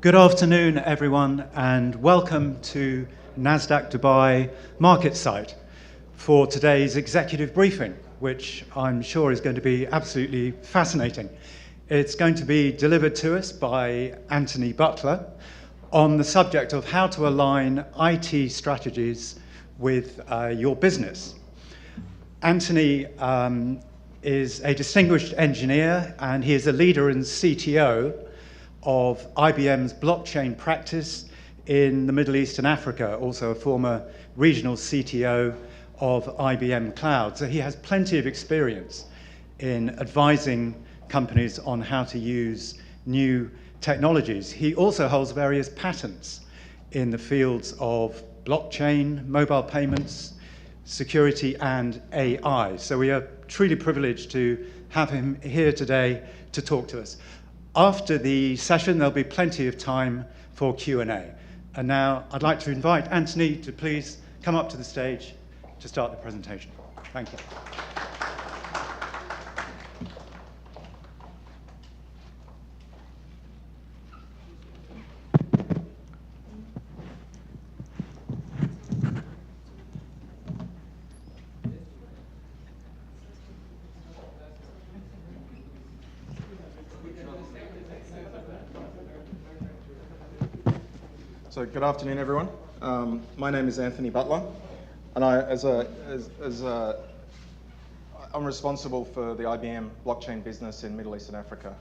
Good afternoon, everyone, and welcome to Nasdaq Dubai MarketSite for today's executive briefing, which I'm sure is going to be absolutely fascinating. It's going to be delivered to us by Anthony Butler on the subject of how to align IT strategies with your business. Anthony is a distinguished engineer, and he is a leader and CTO of IBM's blockchain practice in the Middle East and Africa, also a former regional CTO of IBM Cloud. So he has plenty of experience in advising companies on how to use new technologies. He also holds various patents in the fields of blockchain, mobile payments, security, and AI. So we are truly privileged to have him here today to talk to us. After the session, there'll be plenty of time for Q&A. And now I'd like to invite Anthony to please come up to the stage to start the presentation. Thank you. So good afternoon, everyone. My name is Anthony Butler, and I'm responsible for the IBM blockchain business in Middle East and Africa.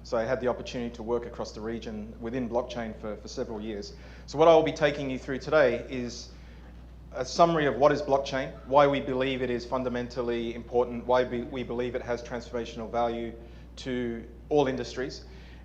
So I had the opportunity to work across the region within blockchain for several years. So what I will be taking you through today is a summary of what is blockchain, why we believe it is fundamentally important, why we believe it has transformational value to all industries.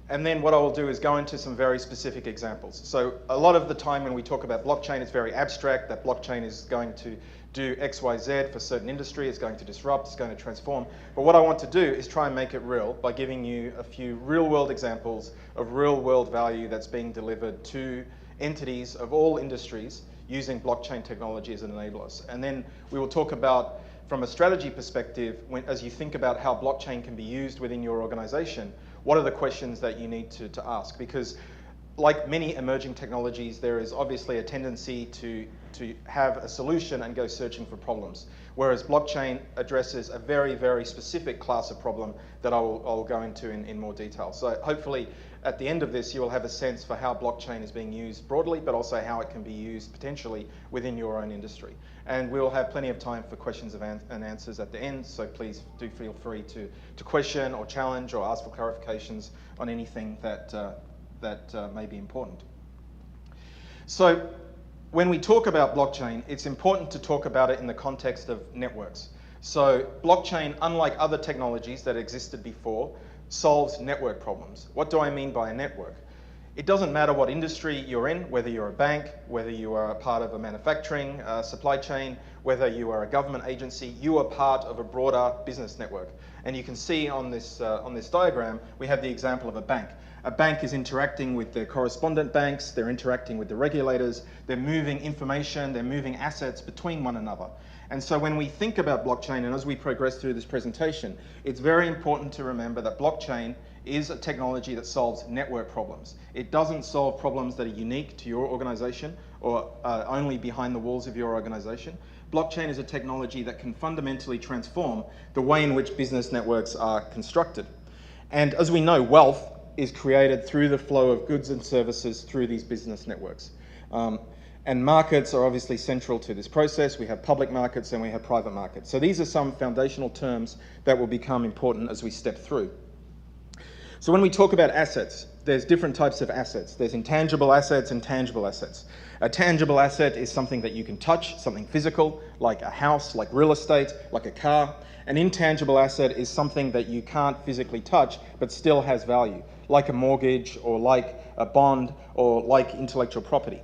And then what I will do is go into some very specific examples. So a lot of the time when we talk about blockchain, it's very abstract, that blockchain is going to do X, Y, Z for certain industry, it's going to disrupt, it's going to transform. But what I want to do is try and make it real by giving you a few real-world examples of real-world value that's being delivered to entities of all industries using blockchain technology as an enabler. And then we will talk about, from a strategy perspective, as you think about how blockchain can be used within your organization, what are the questions that you need to ask? Because like many emerging technologies, there is obviously a tendency to have a solution and go searching for problems. Whereas blockchain addresses a very, very specific class of problem that I'll go into in more detail. So hopefully at the end of this, you will have a sense for how blockchain is being used broadly, but also how it can be used potentially within your own industry. And we'll have plenty of time for questions and answers at the end, so please do feel free to question or challenge or ask for clarifications on anything that may be important. So when we talk about blockchain, it's important to talk about it in the context of networks. So blockchain, unlike other technologies that existed before, solves network problems. What do I mean by a network? It doesn't matter what industry you're in, whether you're a bank, whether you are a part of a manufacturing supply chain, whether you are a government agency, you are part of a broader business network. And you can see on this diagram, we have the example of a bank. A bank is interacting with their correspondent banks, they're interacting with the regulators, they're moving information, they're moving assets between one another. And so when we think about blockchain, and as we progress through this presentation, it's very important to remember that blockchain is a technology that solves network problems. It doesn't solve problems that are unique to your organization or only behind the walls of your organization. Blockchain is a technology that can fundamentally transform the way in which business networks are constructed. And as we know, wealth is created through the flow of goods and services through these business networks. And markets are obviously central to this process. We have public markets and we have private markets. So these are some foundational terms that will become important as we step through. So when we talk about assets, there's different types of assets. There's intangible assets and tangible assets. A tangible asset is something that you can touch, something physical, like a house, like real estate, like a car. An intangible asset is something that you can't physically touch, but still has value, like a mortgage or like a bond or like intellectual property.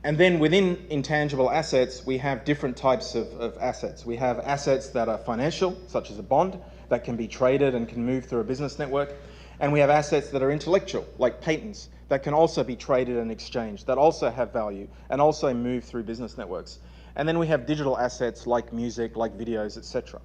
And then within intangible assets, we have different types of assets. We have assets that are financial, such as a bond, that can be traded and can move through a business network. And we have assets that are intellectual, like patents, that can also be traded and exchanged, that also have value and also move through business networks. And then we have digital assets like music, like videos, etc.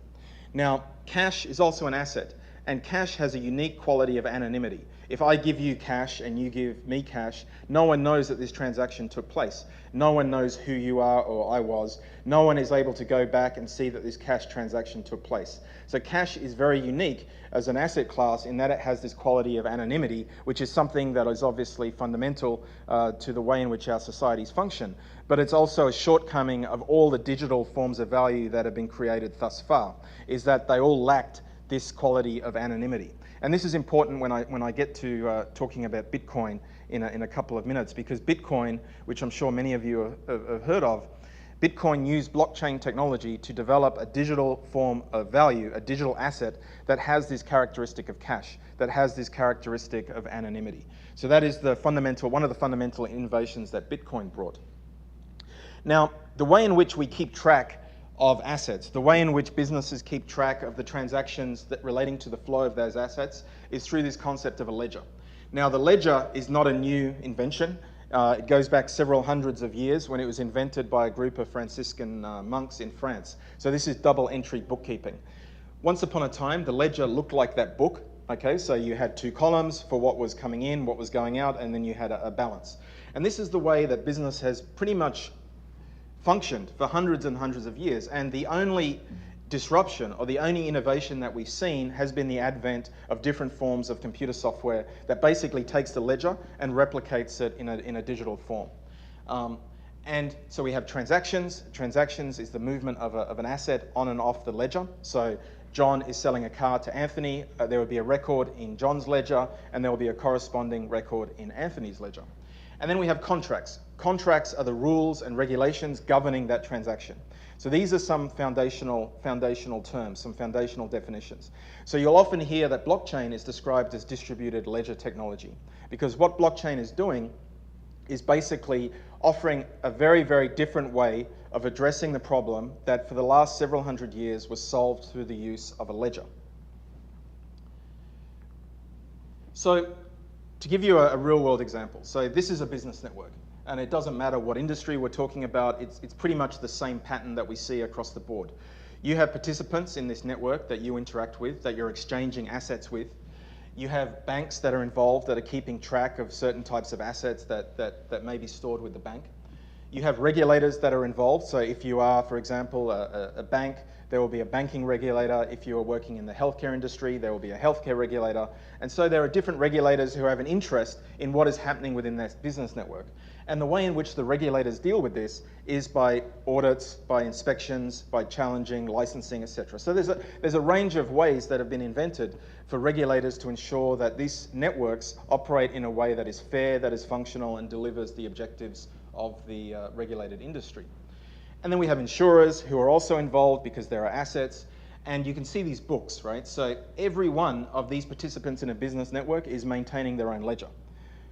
Now, cash is also an asset. And cash has a unique quality of anonymity. If I give you cash and you give me cash, no one knows that this transaction took place. No one knows who you are or I was. No one is able to go back and see that this cash transaction took place. So cash is very unique as an asset class in that it has this quality of anonymity, which is something that is obviously fundamental to the way in which our societies function. But it's also a shortcoming of all the digital forms of value that have been created thus far, is that they all lacked this quality of anonymity. And this is important when I get to talking about Bitcoin in a couple of minutes, because Bitcoin, which I'm sure many of you have heard of, Bitcoin used blockchain technology to develop a digital form of value, a digital asset that has this characteristic of cash, that has this characteristic of anonymity. So that is one of the fundamental innovations that Bitcoin brought. Now, the way in which we keep track of assets, the way in which businesses keep track of the transactions that relating to the flow of those assets is through this concept of a ledger. Now, the ledger is not a new invention. It goes back several hundreds of years when it was invented by a group of Franciscan monks in France. So this is double entry bookkeeping. Once upon a time, the ledger looked like that book. Okay, so you had two columns for what was coming in, what was going out, and then you had a balance. And this is the way that business has pretty much functioned for hundreds and hundreds of years, and the only disruption or the only innovation that we've seen has been the advent of different forms of computer software that basically takes the ledger and replicates it in a digital form. And so we have transactions. Transactions is the movement of an asset on and off the ledger. So John is selling a car to Anthony. There will be a record in John's ledger, and there will be a corresponding record in Anthony's ledger. And then we have contracts. Contracts are the rules and regulations governing that transaction. So these are some foundational terms, some foundational definitions. So you'll often hear that blockchain is described as distributed ledger technology, because what blockchain is doing is basically offering a very, very different way of addressing the problem that for the last several hundred years was solved through the use of a ledger. So to give you a real-world example, so this is a business network, and it doesn't matter what industry we're talking about, it's pretty much the same pattern that we see across the board. You have participants in this network that you interact with, that you're exchanging assets with. You have banks that are involved that are keeping track of certain types of assets that may be stored with the bank. You have regulators that are involved. So if you are, for example, a bank, there will be a banking regulator. If you are working in the healthcare industry, there will be a healthcare regulator. And so there are different regulators who have an interest in what is happening within that business network. And the way in which the regulators deal with this is by audits, by inspections, by challenging, licensing, etc. So there's a range of ways that have been invented for regulators to ensure that these networks operate in a way that is fair, that is functional, and delivers the objectives of the regulated industry. And then we have insurers who are also involved because there are assets. And you can see these books, right? So every one of these participants in a business network is maintaining their own ledger.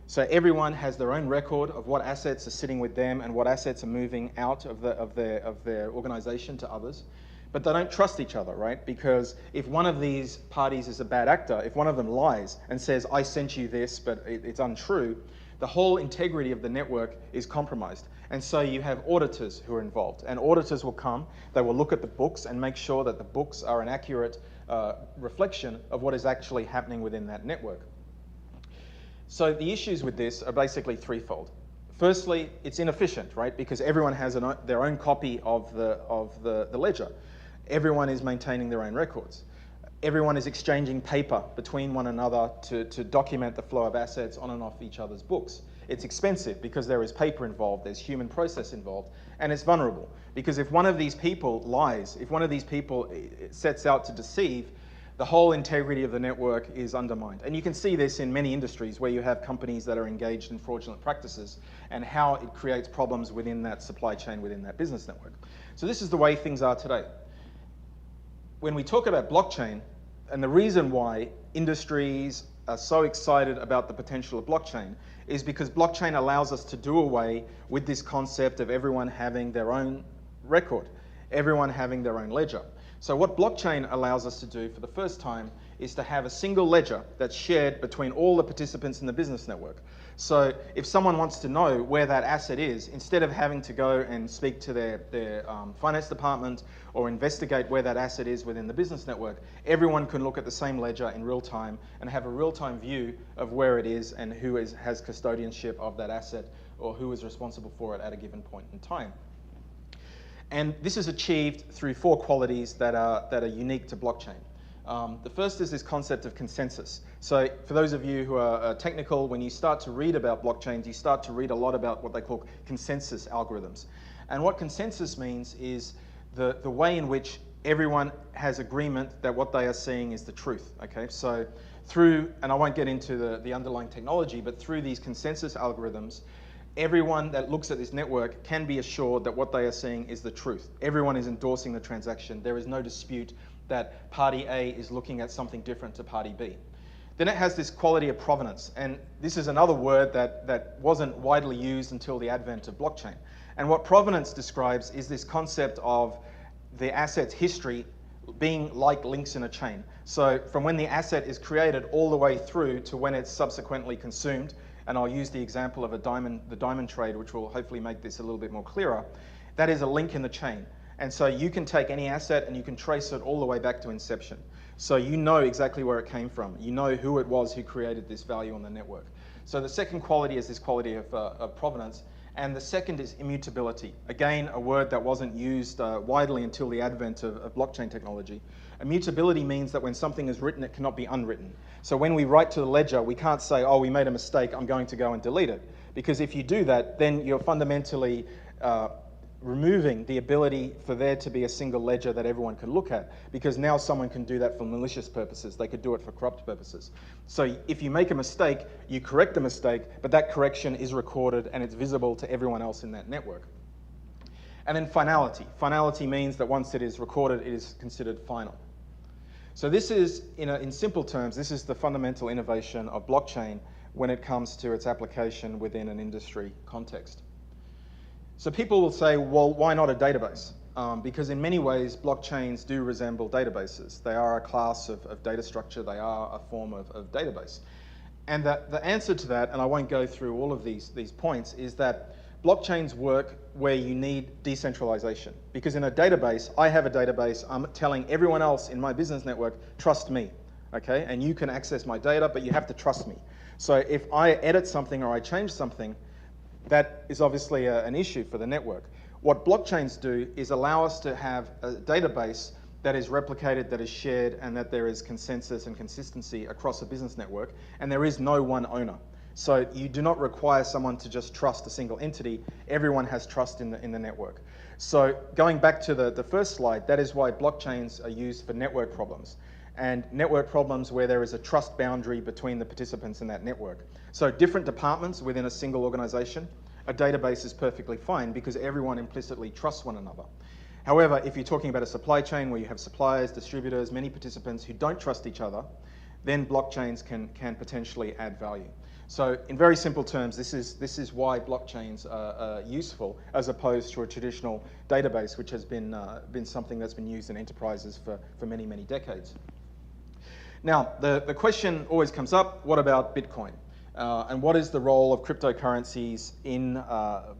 So everyone has their own record of what assets are sitting with them and what assets are moving out of their organization to others. But they don't trust each other, right? Because if one of these parties is a bad actor, if one of them lies and says, I sent you this, but it's untrue, the whole integrity of the network is compromised. And so you have auditors who are involved. And auditors will come, they will look at the books and make sure that the books are an accurate reflection of what is actually happening within that network. So the issues with this are basically threefold. Firstly, it's inefficient, right? Because everyone has their own copy of the ledger. Everyone is maintaining their own records. Everyone is exchanging paper between one another to document the flow of assets on and off each other's books. It's expensive because there is paper involved, there's human process involved, and it's vulnerable. Because if one of these people lies, if one of these people sets out to deceive, the whole integrity of the network is undermined. And you can see this in many industries where you have companies that are engaged in fraudulent practices and how it creates problems within that supply chain, within that business network. So this is the way things are today. When we talk about blockchain, and the reason why industries are so excited about the potential of blockchain is because blockchain allows us to do away with this concept of everyone having their own record, everyone having their own ledger. So what blockchain allows us to do for the first time is to have a single ledger that's shared between all the participants in the business network. So if someone wants to know where that asset is, instead of having to go and speak to their finance department or investigate where that asset is within the business network, everyone can look at the same ledger in real time and have a real-time view of where it is and who has custodianship of that asset or who is responsible for it at a given point in time. And this is achieved through 4 qualities that are unique to blockchain. The first is this concept of consensus. So for those of you who are technical, when you start to read about blockchains, you start to read a lot about what they call consensus algorithms. And what consensus means is the way in which everyone has agreement that what they are seeing is the truth. Okay, so through, and I won't get into the underlying technology, but through these consensus algorithms, everyone that looks at this network can be assured that what they are seeing is the truth. Everyone is endorsing the transaction. There is no dispute that party A is looking at something different to party B. Then it has this quality of provenance, and this is another word that wasn't widely used until the advent of blockchain. And what provenance describes is this concept of the asset's history being like links in a chain. So from when the asset is created all the way through to when it's subsequently consumed, and I'll use the example of the diamond trade, which will hopefully make this a little bit more clearer. That is a link in the chain. And so you can take any asset and you can trace it all the way back to inception. So you know exactly where it came from. You know who it was who created this value on the network. So the second quality is this quality of provenance. And the second is immutability. Again, a word that wasn't used widely until the advent of blockchain technology. Immutability means that when something is written, it cannot be unwritten. So when we write to the ledger, we can't say, oh, we made a mistake, I'm going to go and delete it. Because if you do that, then you're fundamentally removing the ability for there to be a single ledger that everyone can look at, because now someone can do that for malicious purposes. They could do it for corrupt purposes. So if you make a mistake, you correct the mistake, but that correction is recorded and it's visible to everyone else in that network. And then finality. Finality means that once it is recorded, it is considered final. So this is, in simple terms, this is the fundamental innovation of blockchain when it comes to its application within an industry context. So people will say, well, why not a database? Because in many ways, blockchains do resemble databases. They are a class of data structure. They are a form of database. And the answer to that, and I won't go through all of these points, is that blockchains work where you need decentralization. Because in a database, I have a database. I'm telling everyone else in my business network, trust me. Okay? And you can access my data, but you have to trust me. So if I edit something or I change something, that is obviously an issue for the network. What blockchains do is allow us to have a database that is replicated, that is shared, and that there is consensus and consistency across a business network, and there is no one owner. So you do not require someone to just trust a single entity. Everyone has trust in the network. So going back to the first slide, that is why blockchains are used for network problems. And network problems where there is a trust boundary between the participants in that network. So different departments within a single organization, a database is perfectly fine because everyone implicitly trusts one another. However, if you're talking about a supply chain where you have suppliers, distributors, many participants who don't trust each other, then blockchains can potentially add value. So in very simple terms, this is why blockchains are useful as opposed to a traditional database, which has been something that's been used in enterprises for many, many decades. Now, the question always comes up, what about Bitcoin? And what is the role of cryptocurrencies in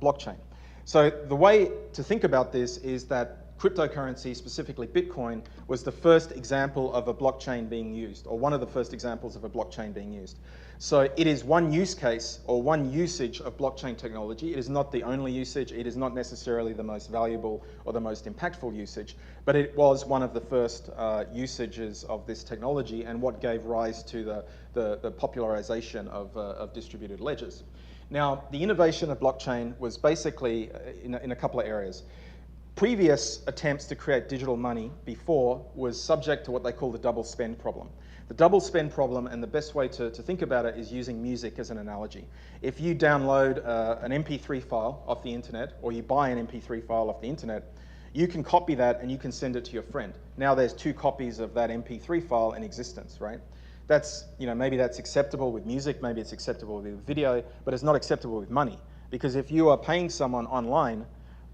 blockchain? So the way to think about this is that cryptocurrency, specifically Bitcoin, was the first example of a blockchain being used, or one of the first examples of a blockchain being used. So it is one use case or one usage of blockchain technology. It is not the only usage. It is not necessarily the most valuable or the most impactful usage, but it was one of the first usages of this technology and what gave rise to the popularization of distributed ledgers. Now, the innovation of blockchain was basically in a couple of areas. Previous attempts to create digital money before was subject to what they call the double spend problem. The double spend problem, and the best way to think about it is using music as an analogy. If you download an MP3 file off the internet, or you buy an MP3 file off the internet, you can copy that and you can send it to your friend. Now there's 2 copies of that MP3 file in existence, right? That's, maybe that's acceptable with music, maybe it's acceptable with video, but it's not acceptable with money. Because if you are paying someone online,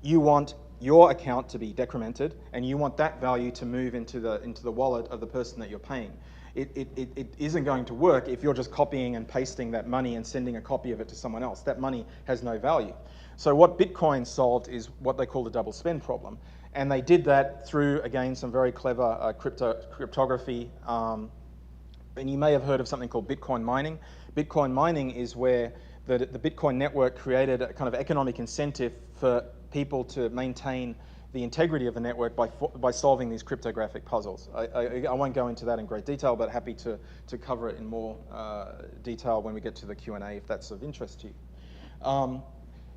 you want your account to be decremented, and you want that value to move into the wallet of the person that you're paying. It isn't going to work if you're just copying and pasting that money and sending a copy of it to someone else. That money has no value. So what Bitcoin solved is what they call the double spend problem. And they did that through, again, some very clever cryptography. And you may have heard of something called Bitcoin mining. Bitcoin mining is where the Bitcoin network created a kind of economic incentive for people to maintain the integrity of the network by solving these cryptographic puzzles. I won't go into that in great detail, but happy to cover it in more detail when we get to the Q&A if that's of interest to you.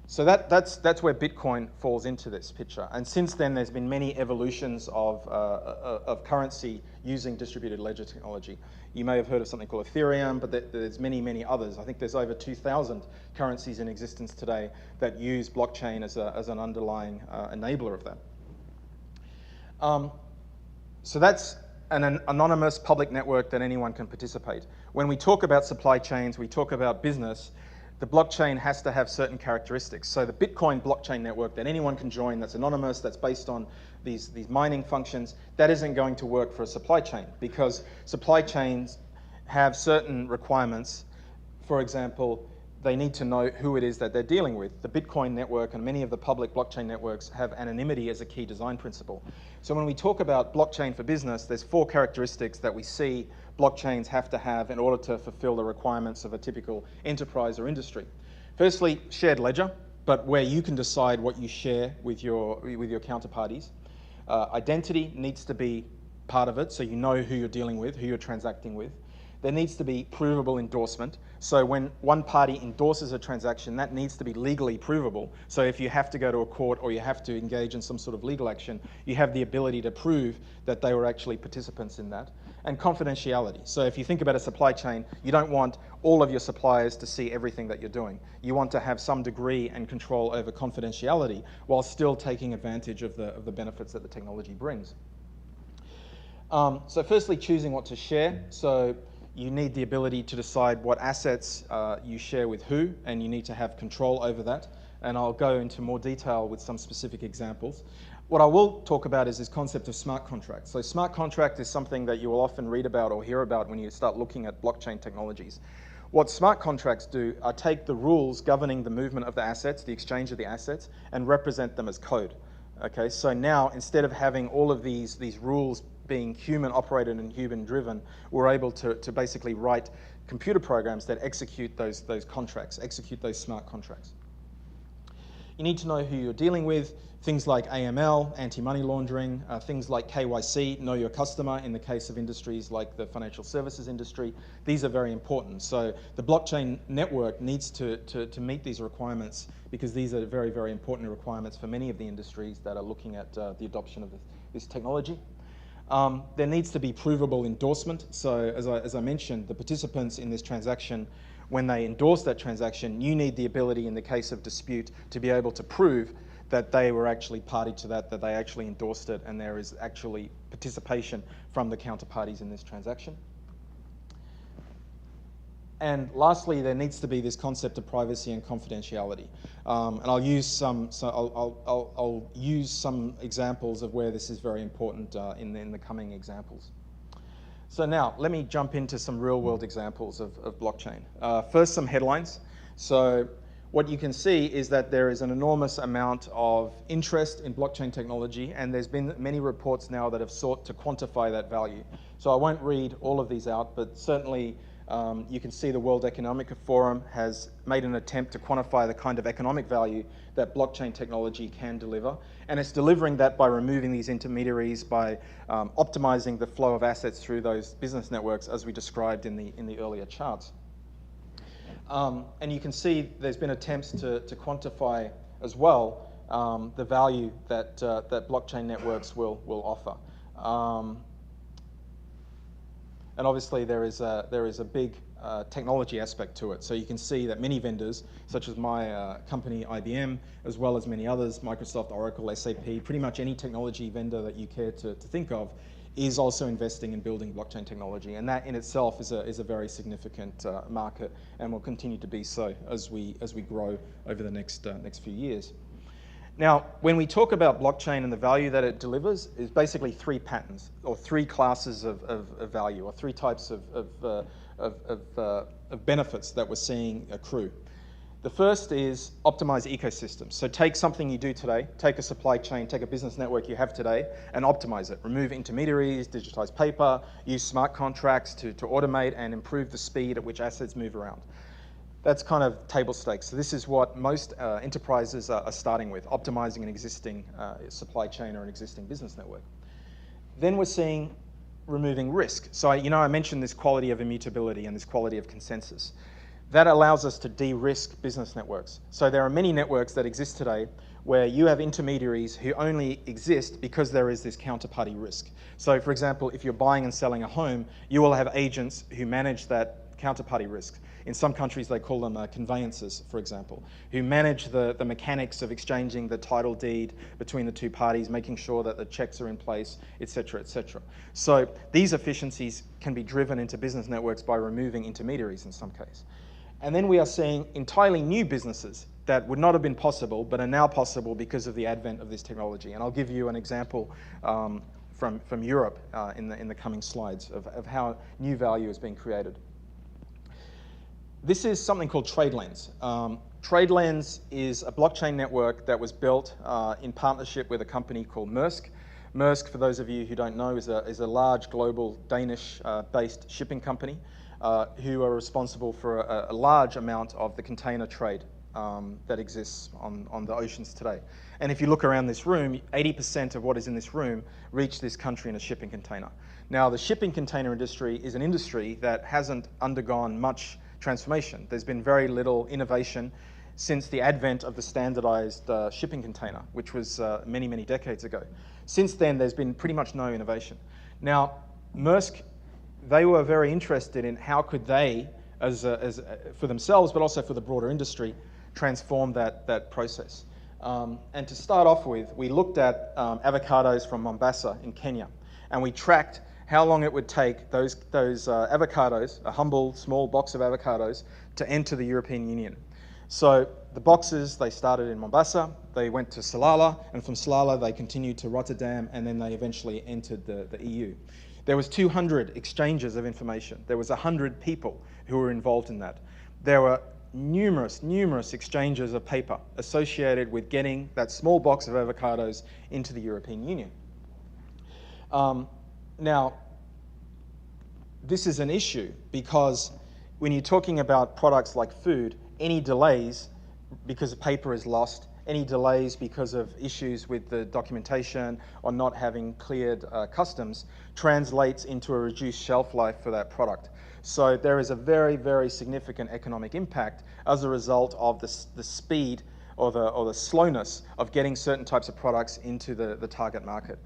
So that's where Bitcoin falls into this picture. And since then, there's been many evolutions of currency using distributed ledger technology. You may have heard of something called Ethereum, but there's many, many others. I think there's over 2,000 currencies in existence today that use blockchain as an underlying enabler of that. So that's an anonymous public network that anyone can participate. When we talk about supply chains, we talk about business, the blockchain has to have certain characteristics. So the Bitcoin blockchain network that anyone can join, that's anonymous, that's based on these mining functions, that isn't going to work for a supply chain because supply chains have certain requirements. For example, they need to know who it is that they're dealing with. The Bitcoin network and many of the public blockchain networks have anonymity as a key design principle. So when we talk about blockchain for business, there's 4 characteristics that we see blockchains have to have in order to fulfill the requirements of a typical enterprise or industry. Firstly, shared ledger, but where you can decide what you share with your counterparties. Identity needs to be part of it, so you know who you're dealing with, who you're transacting with. There needs to be provable endorsement. So when one party endorses a transaction, that needs to be legally provable. So if you have to go to a court or you have to engage in some sort of legal action, you have the ability to prove that they were actually participants in that. And confidentiality. So if you think about a supply chain, you don't want all of your suppliers to see everything that you're doing. You want to have some degree and control over confidentiality while still taking advantage of the benefits that the technology brings. So firstly, choosing what to share. So you need the ability to decide what assets you share with who, and you need to have control over that. And I'll go into more detail with some specific examples. What I will talk about is this concept of smart contracts. So smart contract is something that you will often read about or hear about when you start looking at blockchain technologies. What smart contracts do are take the rules governing the movement of the assets, the exchange of the assets, and represent them as code. Okay, so now instead of having all of these rules being human operated and human driven, we're able to basically write computer programs that execute those contracts, execute those smart contracts. You need to know who you're dealing with, things like AML, anti-money laundering, things like KYC, know your customer in the case of industries like the financial services industry. These are very important. So the blockchain network needs to meet these requirements because these are very, very important requirements for many of the industries that are looking at the adoption of this technology. There needs to be provable endorsement. So as I mentioned, the participants in this transaction, when they endorse that transaction, you need the ability in the case of dispute to be able to prove that they were actually party to that they actually endorsed it, and there is actually participation from the counterparties in this transaction. And lastly, there needs to be this concept of privacy and confidentiality. And I'll use some examples of where this is very important in the coming examples. So now, let me jump into some real-world examples of blockchain. First, some headlines. So what you can see is that there is an enormous amount of interest in blockchain technology, and there's been many reports now that have sought to quantify that value. So I won't read all of these out, but certainly you can see the World Economic Forum has made an attempt to quantify the kind of economic value that blockchain technology can deliver. And it's delivering that by removing these intermediaries, by optimizing the flow of assets through those business networks as we described in the earlier charts. And you can see there's been attempts to quantify as well the value that blockchain networks will offer. And obviously there is a big technology aspect to it. So you can see that many vendors, such as my company IBM, as well as many others, Microsoft, Oracle, SAP, pretty much any technology vendor that you care to think of, is also investing in building blockchain technology. And that in itself is a very significant market, and will continue to be so as we grow over the next few years. Now, when we talk about blockchain and the value that it delivers, is basically three patterns, or three classes of value, or three types of benefits that we're seeing accrue. The first is optimize ecosystems. So take something you do today, take a supply chain, take a business network you have today, and optimize it. Remove intermediaries, digitize paper, use smart contracts to automate and improve the speed at which assets move around. That's kind of table stakes. So this is what most enterprises are starting with, optimizing an existing supply chain or an existing business network. Then we're seeing removing risk. So I mentioned this quality of immutability and this quality of consensus. That allows us to de-risk business networks. So there are many networks that exist today where you have intermediaries who only exist because there is this counterparty risk. So for example, if you're buying and selling a home, you will have agents who manage that counterparty risk. In some countries, they call them conveyancers, for example, who manage the mechanics of exchanging the title deed between the two parties, making sure that the checks are in place, et cetera, et cetera. So these efficiencies can be driven into business networks by removing intermediaries in some case. And then we are seeing entirely new businesses that would not have been possible, but are now possible because of the advent of this technology. And I'll give you an example from Europe in the coming slides of how new value is being created. This is something called TradeLens. TradeLens is a blockchain network that was built in partnership with a company called Maersk. Maersk, for those of you who don't know, is a large global Danish-based shipping company who are responsible for a large amount of the container trade that exists on the oceans today. And if you look around this room, 80% of what is in this room reach this country in a shipping container. Now, the shipping container industry is an industry that hasn't undergone much transformation. There's been very little innovation since the advent of the standardized shipping container, which was many, many decades ago. Since then, there's been pretty much no innovation. Now, Maersk, they were very interested in how could they, for themselves, but also for the broader industry, transform that process. And to start off with, we looked at avocados from Mombasa in Kenya, and we tracked how long it would take those avocados, a humble small box of avocados, to enter the European Union. So the boxes, they started in Mombasa, they went to Salalah, and from Salalah they continued to Rotterdam, and then they eventually entered the EU. There was 200 exchanges of information. There was 100 people who were involved in that. There were numerous exchanges of paper associated with getting that small box of avocados into the European Union. Now, this is an issue because when you're talking about products like food, any delays because paper is lost, any delays because of issues with the documentation or not having cleared customs translates into a reduced shelf life for that product. So there is a very, very significant economic impact as a result of the speed or the slowness of getting certain types of products into the target market.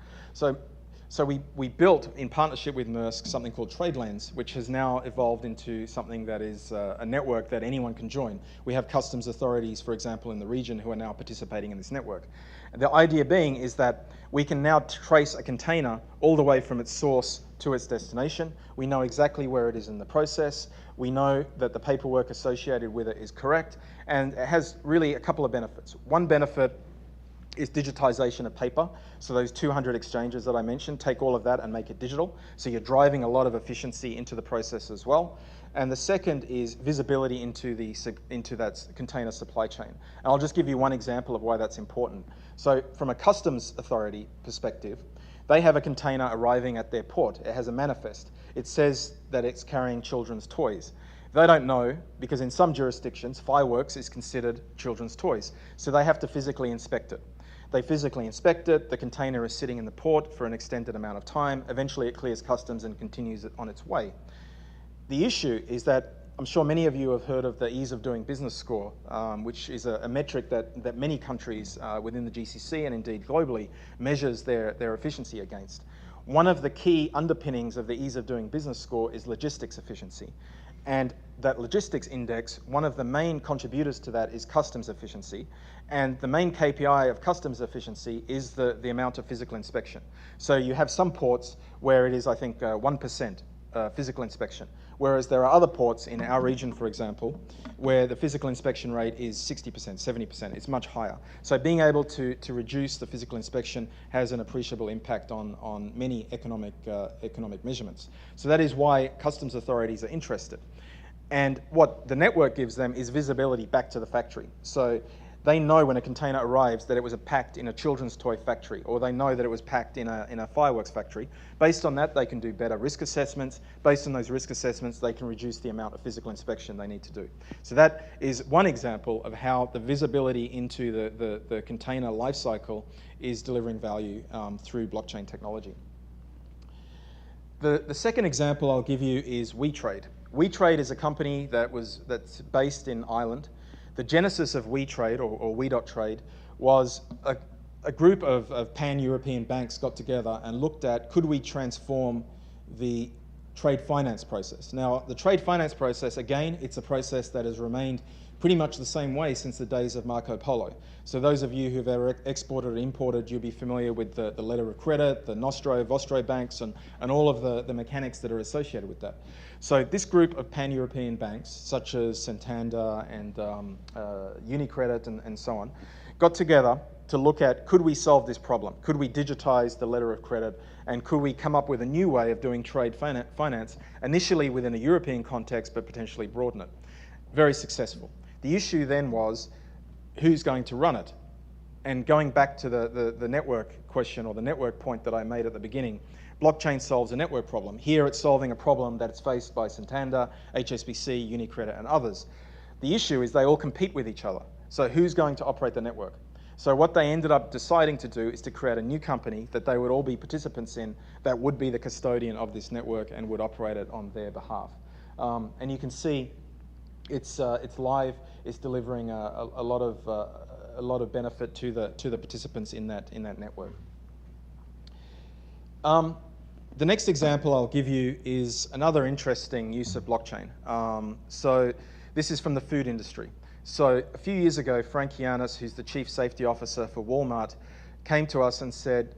So we built, in partnership with Maersk, something called TradeLens, which has now evolved into something that is a network that anyone can join. We have customs authorities, for example, in the region who are now participating in this network. And the idea being is that we can now trace a container all the way from its source to its destination. We know exactly where it is in the process. We know that the paperwork associated with it is correct. And it has really a couple of benefits. One benefit is digitization of paper. So those 200 exchanges that I mentioned, take all of that and make it digital. So you're driving a lot of efficiency into the process as well. And the second is visibility into that container supply chain. And I'll just give you one example of why that's important. So from a customs authority perspective, they have a container arriving at their port. It has a manifest. It says that it's carrying children's toys. They don't know, because in some jurisdictions, fireworks is considered children's toys. So they have to physically inspect it. They physically inspect it, the container is sitting in the port for an extended amount of time, eventually it clears customs and continues it on its way. The issue is that I'm sure many of you have heard of the Ease of Doing Business score, which is a metric that many countries within the GCC and indeed globally measures their efficiency against. One of the key underpinnings of the Ease of Doing Business score is logistics efficiency. And that logistics index, one of the main contributors to that is customs efficiency. And the main KPI of customs efficiency is the amount of physical inspection. So you have some ports where it is, I think, 1% physical inspection. whereas there are other ports in our region, for example, where the physical inspection rate is 60%, 70%. It's much higher. So being able to reduce the physical inspection has an appreciable impact on many economic measurements. So that is why customs authorities are interested. And what the network gives them is visibility back to the factory. So they know when a container arrives that it was packed in a children's toy factory, or they know that it was packed in a fireworks factory. Based on that, they can do better risk assessments. Based on those risk assessments, they can reduce the amount of physical inspection they need to do. So that is one example of how the visibility into the container life cycle is delivering value through blockchain technology. The second example I'll give you is WeTrade. WeTrade is a company that's based in Ireland. The genesis of WeTrade, or We.Trade, was a group of pan-European banks got together and looked at, could we transform the trade finance process? Now, the trade finance process, again, it's a process that has remained pretty much the same way since the days of Marco Polo. So those of you who've ever exported or imported, you'll be familiar with the letter of credit, the Nostro, Vostro banks, and all of the mechanics that are associated with that. So this group of pan-European banks, such as Santander and UniCredit and so on, got together to look at, could we solve this problem? Could we digitize the letter of credit? And could we come up with a new way of doing trade finance, initially within a European context, but potentially broaden it? Very successful. The issue then was, who's going to run it? And going back to the network question, or the network point that I made at the beginning, blockchain solves a network problem. Here it's solving a problem that's faced by Santander, HSBC, UniCredit, and others. The issue is they all compete with each other. So who's going to operate the network? So what they ended up deciding to do is to create a new company that they would all be participants in, that would be the custodian of this network and would operate it on their behalf. And you can see it's live. It's delivering a lot of benefit to the participants in that network. The next example I'll give you is another interesting use of blockchain. So this is from the food industry. So a few years ago, Frank Giannis, who's the Chief Safety Officer for Walmart, came to us and said,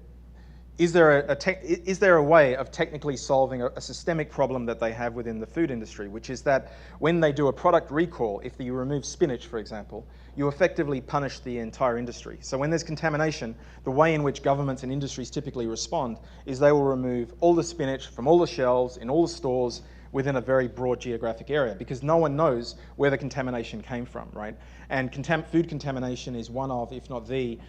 is there a way of technically solving a systemic problem that they have within the food industry, which is that when they do a product recall, if you remove spinach, for example, you effectively punish the entire industry. So when there's contamination, the way in which governments and industries typically respond is they will remove all the spinach from all the shelves in all the stores within a very broad geographic area, because no one knows where the contamination came from, right? And food contamination is one of, if not the,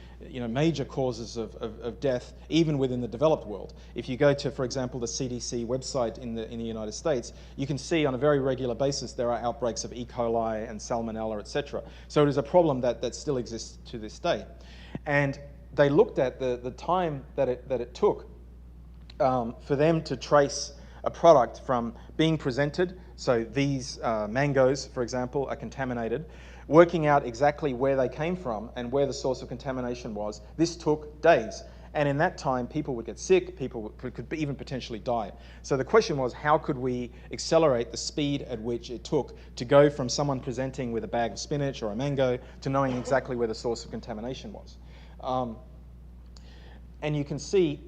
major causes of death, even within the developed world. If you go to, for example, the CDC website in the United States, you can see on a very regular basis there are outbreaks of E. coli and salmonella, etc. So it is a problem that still exists to this day. And they looked at the time that it took for them to trace a product from being presented, so these mangoes, for example, are contaminated, working out exactly where they came from and where the source of contamination was. This took days. And in that time, people would get sick, people could even potentially die. So the question was, how could we accelerate the speed at which it took to go from someone presenting with a bag of spinach or a mango to knowing exactly where the source of contamination was? And you can see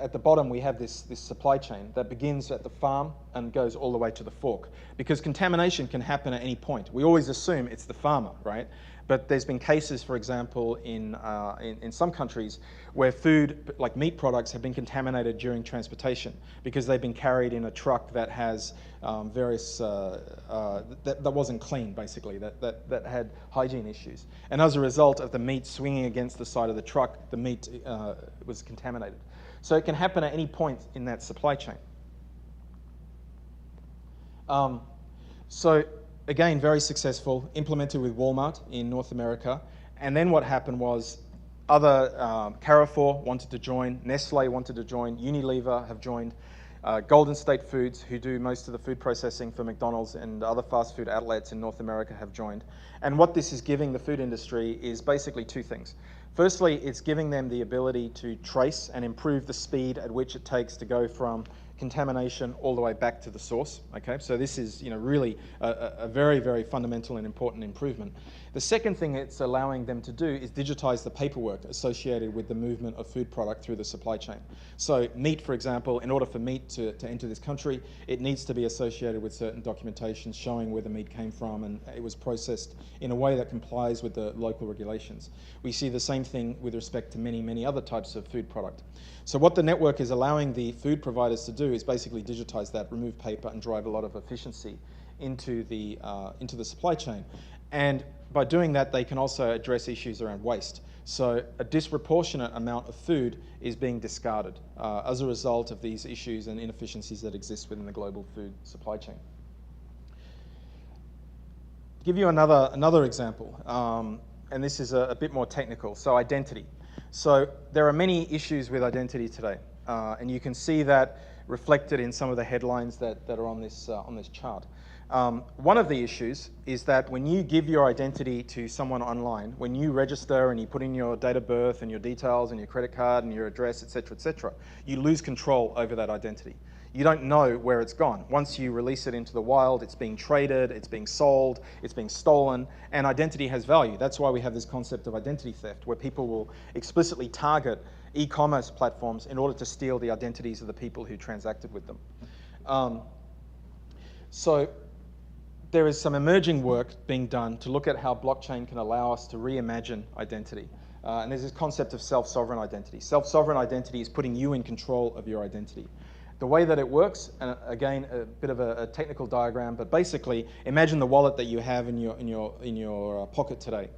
at the bottom we have this supply chain that begins at the farm and goes all the way to the fork, because contamination can happen at any point. We always assume it's the farmer, right? But there's been cases, for example, in some countries where food, like meat products, have been contaminated during transportation because they've been carried in a truck that has various, that wasn't clean, basically, that had hygiene issues. And as a result of the meat swinging against the side of the truck, the meat was contaminated. So it can happen at any point in that supply chain. So again, very successful, implemented with Walmart in North America. And then what happened was other, Carrefour wanted to join, Nestle wanted to join, Unilever have joined, Golden State Foods, who do most of the food processing for McDonald's and other fast food outlets in North America, have joined. And what this is giving the food industry is basically two things. Firstly, it's giving them the ability to trace and improve the speed at which it takes to go from contamination all the way back to the source. Okay, so this is really a very, very fundamental and important improvement. The second thing it's allowing them to do is digitize the paperwork associated with the movement of food product through the supply chain. So meat, for example, in order for meat to enter this country, it needs to be associated with certain documentation showing where the meat came from and it was processed in a way that complies with the local regulations. We see the same thing with respect to many, many other types of food product. So what the network is allowing the food providers to do is basically digitize that, remove paper, and drive a lot of efficiency into the supply chain. And by doing that, they can also address issues around waste. So a disproportionate amount of food is being discarded as a result of these issues and inefficiencies that exist within the global food supply chain. To give you another example, and this is a bit more technical, so identity. So there are many issues with identity today, and you can see that reflected in some of the headlines that are on this chart. One of the issues is that when you give your identity to someone online, when you register and you put in your date of birth and your details and your credit card and your address, etc., you lose control over that identity. You don't know where it's gone. Once you release it into the wild, it's being traded, it's being sold, it's being stolen, and identity has value. That's why we have this concept of identity theft, where people will explicitly target e-commerce platforms in order to steal the identities of the people who transacted with them. So there is some emerging work being done to look at how blockchain can allow us to reimagine identity. And there's this concept of self-sovereign identity. Self-sovereign identity is putting you in control of your identity. The way that it works, and again, a bit of a technical diagram, but basically, imagine the wallet that you have in your pocket today.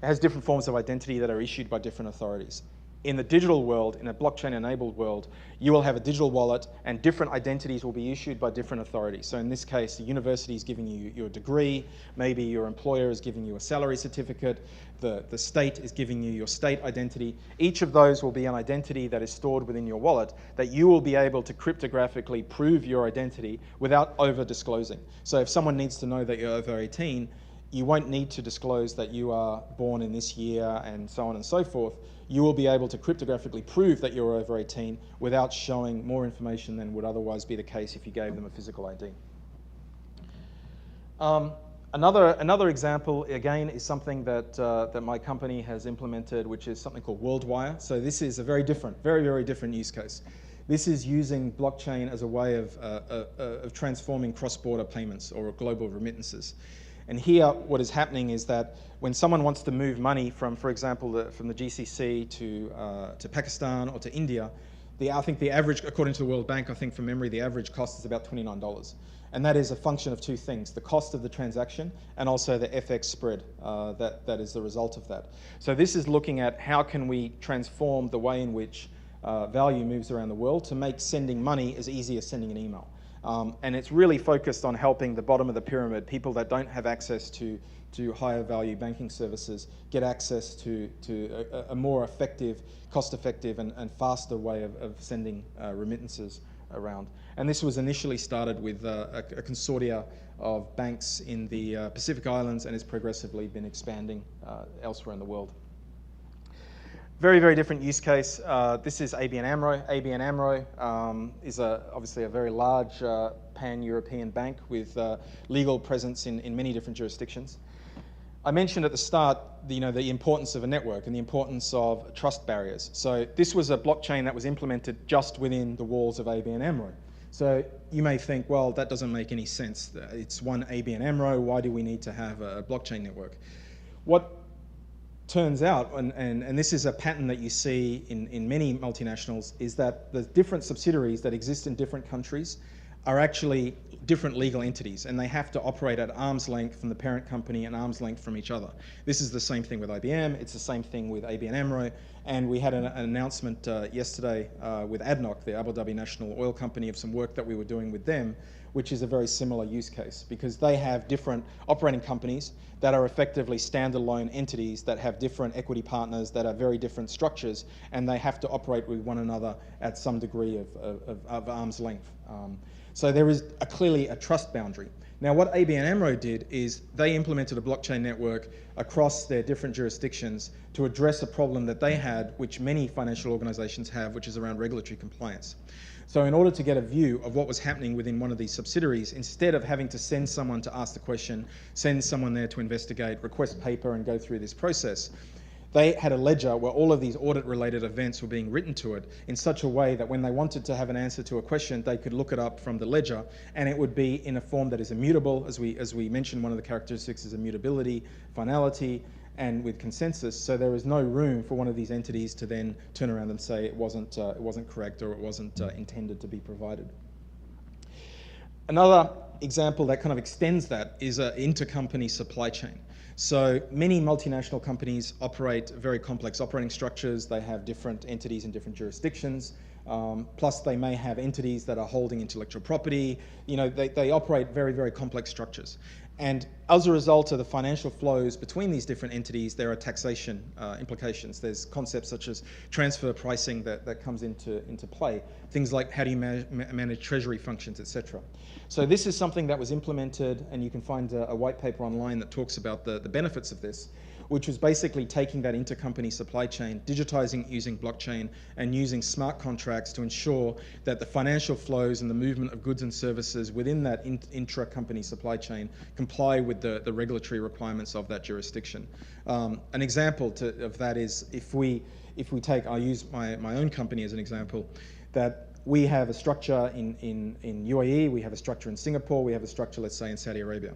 It has different forms of identity that are issued by different authorities. In the digital world, in a blockchain-enabled world, you will have a digital wallet and different identities will be issued by different authorities. So in this case, the university is giving you your degree, maybe your employer is giving you a salary certificate, the state is giving you your state identity. Each of those will be an identity that is stored within your wallet that you will be able to cryptographically prove your identity without over-disclosing. So if someone needs to know that you're over 18, you won't need to disclose that you are born in this year and so on and so forth. You will be able to cryptographically prove that you're over 18 without showing more information than would otherwise be the case if you gave them a physical ID. Another example, again, is something that my company has implemented, which is something called WorldWire. So this is a very different use case. This is using blockchain as a way of transforming cross-border payments or global remittances. And here, what is happening is that when someone wants to move money from, for example, from the GCC to Pakistan or to India, I think the average, according to the World Bank, I think from memory, the average cost is about $29. And that is a function of two things, the cost of the transaction and also the FX spread that is the result of that. So this is looking at how can we transform the way in which value moves around the world to make sending money as easy as sending an email. And it's really focused on helping the bottom of the pyramid, people that don't have access to higher value banking services, get access to a more effective, cost-effective and faster way of sending remittances around. And this was initially started with a consortia of banks in the Pacific Islands and has progressively been expanding elsewhere in the world. Very different use case. This is ABN AMRO. ABN AMRO is obviously a very large pan-European bank with legal presence in many different jurisdictions. I mentioned at the start the importance of a network and the importance of trust barriers. So this was a blockchain that was implemented just within the walls of ABN AMRO. So you may think, well, that doesn't make any sense. It's one ABN AMRO. Why do we need to have a blockchain network? What turns out, and this is a pattern that you see in many multinationals, is that the different subsidiaries that exist in different countries are actually different legal entities, and they have to operate at arm's length from the parent company and arm's length from each other. This is the same thing with IBM, it's the same thing with ABN AMRO, and we had an announcement yesterday with ADNOC, the Abu Dhabi National Oil Company, of some work that we were doing with them, which is a very similar use case, because they have different operating companies that are effectively standalone entities that have different equity partners that are very different structures, and they have to operate with one another at some degree of arm's length. So there is clearly a trust boundary. Now, what ABN AMRO did is they implemented a blockchain network across their different jurisdictions to address a problem that they had, which many financial organizations have, which is around regulatory compliance. So in order to get a view of what was happening within one of these subsidiaries, instead of having to send someone to ask the question, send someone there to investigate, request paper and go through this process, they had a ledger where all of these audit-related events were being written to it in such a way that when they wanted to have an answer to a question, they could look it up from the ledger, and it would be in a form that is immutable. As we mentioned, one of the characteristics is immutability, finality, and with consensus. So there is no room for one of these entities to then turn around and say it wasn't correct or it wasn't intended to be provided. Another example that kind of extends that is an intercompany supply chain. So many multinational companies operate very complex operating structures. They have different entities in different jurisdictions. Plus they may have entities that are holding intellectual property. You know, they operate very, very complex structures. And as a result of the financial flows between these different entities, there are taxation implications. There's concepts such as transfer pricing that comes into play. Things like how do you manage treasury functions, etc. So this is something that was implemented, and you can find a white paper online that talks about the benefits of this, which was basically taking that intercompany supply chain, digitizing it using blockchain, and using smart contracts to ensure that the financial flows and the movement of goods and services within that intra-company supply chain comply with the regulatory requirements of that jurisdiction. An example of that is if we take, I'll use my own company as an example, that we have a structure in UAE, we have a structure in Singapore, we have a structure, let's say, in Saudi Arabia.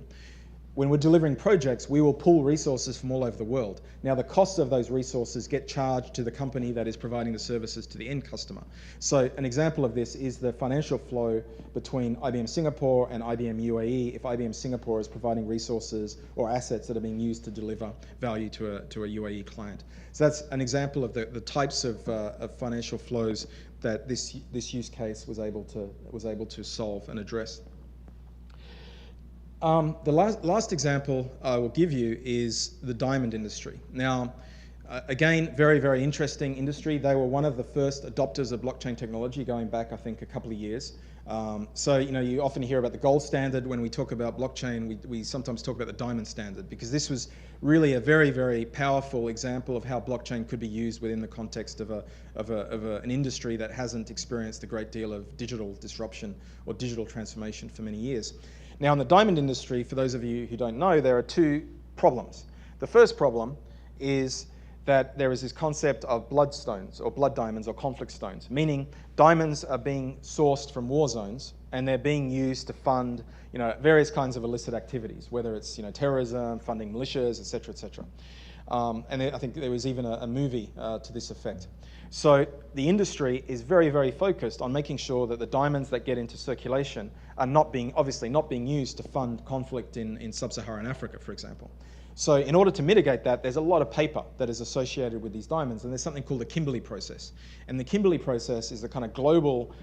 When we're delivering projects, we will pull resources from all over the world. Now, the costs of those resources get charged to the company that is providing the services to the end customer. So an example of this is the financial flow between IBM Singapore and IBM UAE if IBM Singapore is providing resources or assets that are being used to deliver value to a UAE client. So that's an example of the types of financial flows that this use case was able to solve and address. The last example I will give you is the diamond industry. Now, again, very, very interesting industry. They were one of the first adopters of blockchain technology going back, I think, a couple of years. So, you know, you often hear about the gold standard. When we talk about blockchain, we sometimes talk about the diamond standard, because this was really a very, very powerful example of how blockchain could be used within the context of an industry that hasn't experienced a great deal of digital disruption or digital transformation for many years. Now, in the diamond industry, for those of you who don't know, there are two problems. The first problem is that there is this concept of bloodstones or blood diamonds or conflict stones, meaning diamonds are being sourced from war zones and they're being used to fund, you know, various kinds of illicit activities, whether it's, you know, terrorism, funding militias, etc., etc. And I think there was even a movie to this effect. So the industry is very, very focused on making sure that the diamonds that get into circulation are obviously not being used to fund conflict in sub-Saharan Africa, for example. So in order to mitigate that, there's a lot of paper that is associated with these diamonds, and there's something called the Kimberley Process. And the Kimberley Process is the kind of global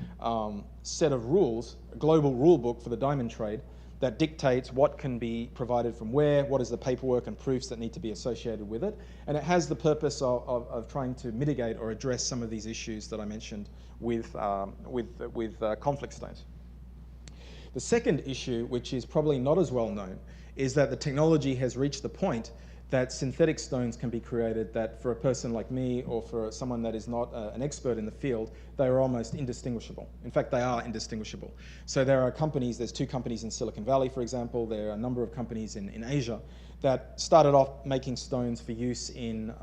set of rules, a global rule book for the diamond trade that dictates what can be provided from where, what is the paperwork and proofs that need to be associated with it. And it has the purpose of trying to mitigate or address some of these issues that I mentioned with conflict stones. The second issue, which is probably not as well known, is that the technology has reached the point that synthetic stones can be created that for a person like me or for someone that is not an expert in the field, they are almost indistinguishable. In fact, they are indistinguishable. So there are companies, there's 2 companies in Silicon Valley, for example. There are a number of companies in Asia that started off making stones for use in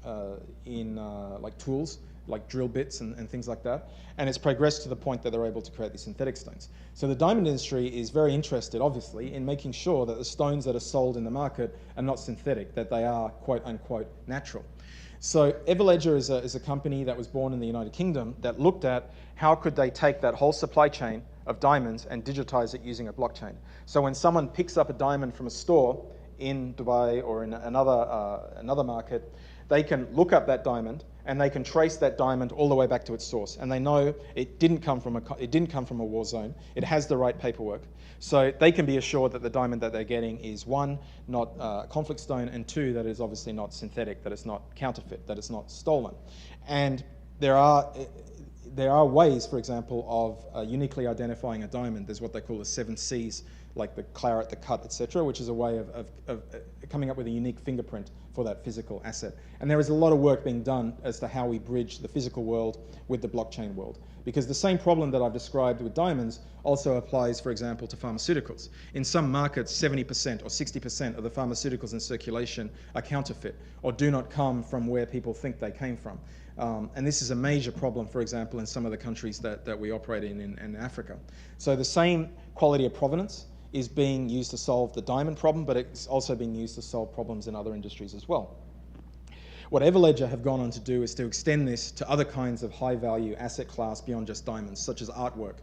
like tools, like drill bits and things like that. And it's progressed to the point that they're able to create these synthetic stones. So the diamond industry is very interested, obviously, in making sure that the stones that are sold in the market are not synthetic, that they are quote unquote natural. So Everledger is a company that was born in the United Kingdom that looked at how could they take that whole supply chain of diamonds and digitize it using a blockchain. So when someone picks up a diamond from a store in Dubai or in another market, they can look up that diamond and they can trace that diamond all the way back to its source. And they know it didn't come from a war zone. It has the right paperwork. So they can be assured that the diamond that they're getting is 1, not a conflict stone, and 2, that it is obviously not synthetic, that it's not counterfeit, that it's not stolen. And there are there are ways, for example, of uniquely identifying a diamond. There's what they call the 7 Cs, like the claret, the cut, etc., which is a way of coming up with a unique fingerprint for that physical asset. And there is a lot of work being done as to how we bridge the physical world with the blockchain world. Because the same problem that I've described with diamonds also applies, for example, to pharmaceuticals. In some markets, 70% or 60% of the pharmaceuticals in circulation are counterfeit or do not come from where people think they came from. And this is a major problem, for example, in some of the countries that we operate in Africa. So the same quality of provenance is being used to solve the diamond problem, but it's also being used to solve problems in other industries as well. What Everledger have gone on to do is to extend this to other kinds of high-value asset class beyond just diamonds, such as artwork.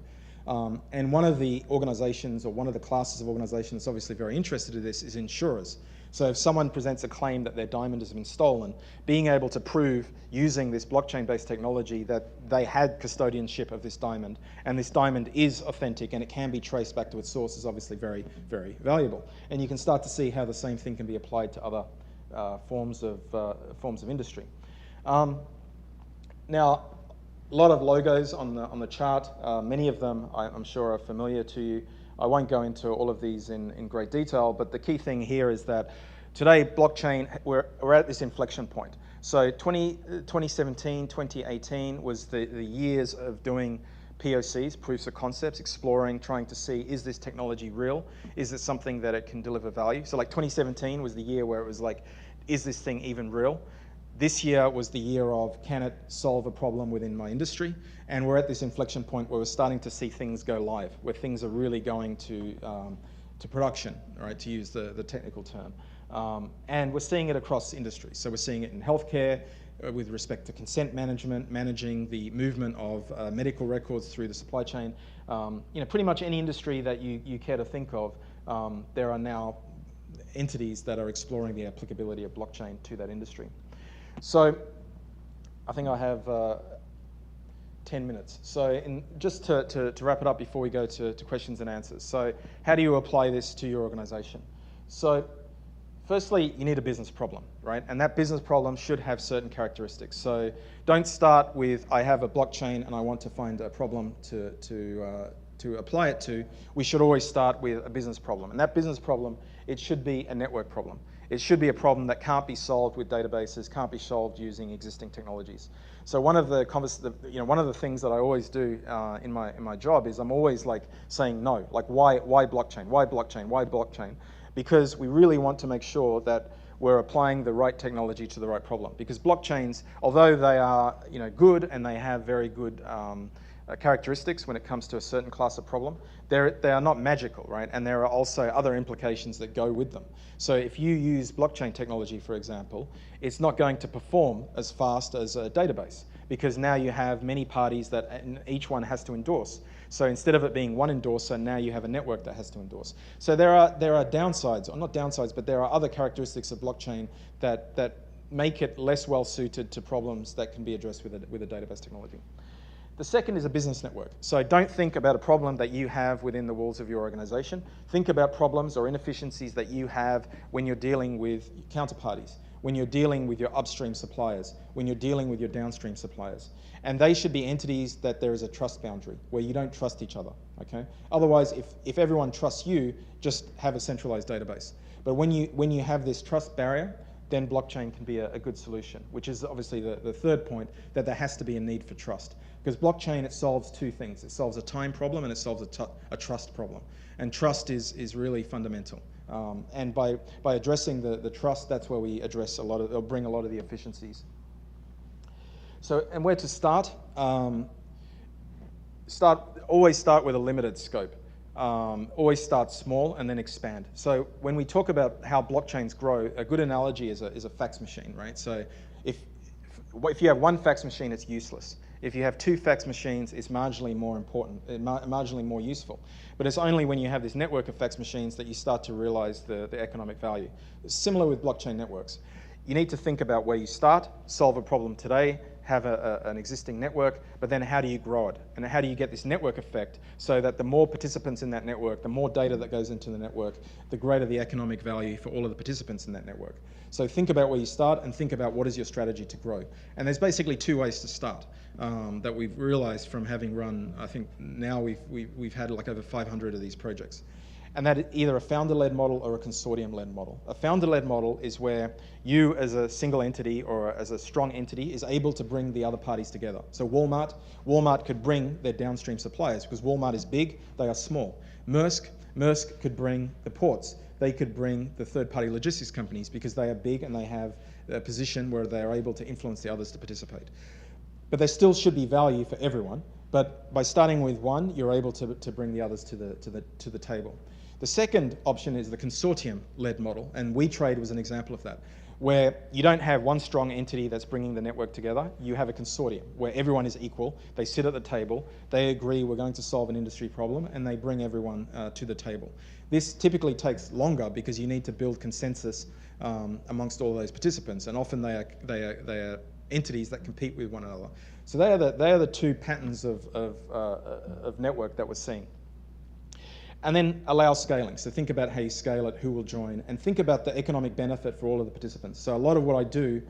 And one of the organizations, or one of the classes of organizations that's obviously very interested in this is insurers. So if someone presents a claim that their diamond has been stolen, being able to prove using this blockchain-based technology that they had custodianship of this diamond, and this diamond is authentic and it can be traced back to its source, is obviously very, very valuable. And you can start to see how the same thing can be applied to other forms of industry. Now, a lot of logos on the chart. Many of them, I'm sure, are familiar to you. I won't go into all of these in great detail, but the key thing here is that today, blockchain, we're at this inflection point. So 2017, 2018 was the years of doing POCs, proofs of concepts, exploring, trying to see, is this technology real? Is it something that it can deliver value? So like 2017 was the year where it was like, is this thing even real? This year was the year of, can it solve a problem within my industry? And we're at this inflection point where we're starting to see things go live, where things are really going to production, right, to use the technical term. And we're seeing it across industries. So we're seeing it in healthcare, with respect to consent management, managing the movement of medical records through the supply chain. Pretty much any industry that you care to think of, there are now entities that are exploring the applicability of blockchain to that industry. So I think I have 10 minutes. So just to wrap it up before we go to questions and answers. So how do you apply this to your organization? So firstly, you need a business problem, right? And that business problem should have certain characteristics. So don't start with, I have a blockchain and I want to find a problem to apply it to. We should always start with a business problem. And that business problem, it should be a network problem. It should be a problem that can't be solved with databases, can't be solved using existing technologies. So one of the things that I always do in my job is I'm always like saying no, like why blockchain? Why blockchain? Why blockchain? Because we really want to make sure that we're applying the right technology to the right problem. Because blockchains, although they are good and they have very good characteristics when it comes to a certain class of problem, they are not magical, right? And there are also other implications that go with them. So if you use blockchain technology, for example, it's not going to perform as fast as a database, because now you have many parties that each one has to endorse. So instead of it being one endorser, now you have a network that has to endorse. So there are downsides, or not downsides, but there are other characteristics of blockchain that make it less well suited to problems that can be addressed with a database technology. The second is a business network. So don't think about a problem that you have within the walls of your organization. Think about problems or inefficiencies that you have when you're dealing with counterparties, when you're dealing with your upstream suppliers, when you're dealing with your downstream suppliers. And they should be entities that there is a trust boundary, where you don't trust each other, okay? Otherwise, if everyone trusts you, just have a centralized database. But when you have this trust barrier, then blockchain can be a good solution, which is obviously the third point, that there has to be a need for trust. Because blockchain, it solves two things. It solves a time problem and it solves a trust problem. And trust is really fundamental. And by addressing the trust, that's where we address or bring a lot of the efficiencies. So, and where to start? Always start with a limited scope. Always start small and then expand. So when we talk about how blockchains grow, a good analogy is a fax machine, right? So if you have one fax machine, it's useless. If you have two fax machines, it's marginally more important, marginally more useful. But it's only when you have this network of fax machines that you start to realize the economic value. It's similar with blockchain networks. You need to think about where you start, solve a problem today, have an existing network, but then how do you grow it? And how do you get this network effect so that the more participants in that network, the more data that goes into the network, the greater the economic value for all of the participants in that network. So think about where you start and think about what is your strategy to grow. And there's basically two ways to start that we've realized from having run, I think now we've had like over 500 of these projects. And that is either a founder-led model or a consortium-led model. A founder-led model is where you as a single entity or as a strong entity is able to bring the other parties together. So Walmart could bring their downstream suppliers because Walmart is big, they are small. Maersk could bring the ports. They could bring the third-party logistics companies because they are big and they have a position where they are able to influence the others to participate. But there still should be value for everyone. But by starting with one, you're able to bring the others to the table. The second option is the consortium-led model, and WeTrade was an example of that, where you don't have one strong entity that's bringing the network together. You have a consortium where everyone is equal. They sit at the table. They agree we're going to solve an industry problem, and they bring everyone to the table. This typically takes longer because you need to build consensus amongst all those participants, and often they are entities that compete with one another. So they are the two patterns of network that we're seeing. And then allow scaling. So think about how you scale it, who will join, and think about the economic benefit for all of the participants. So a lot of what I do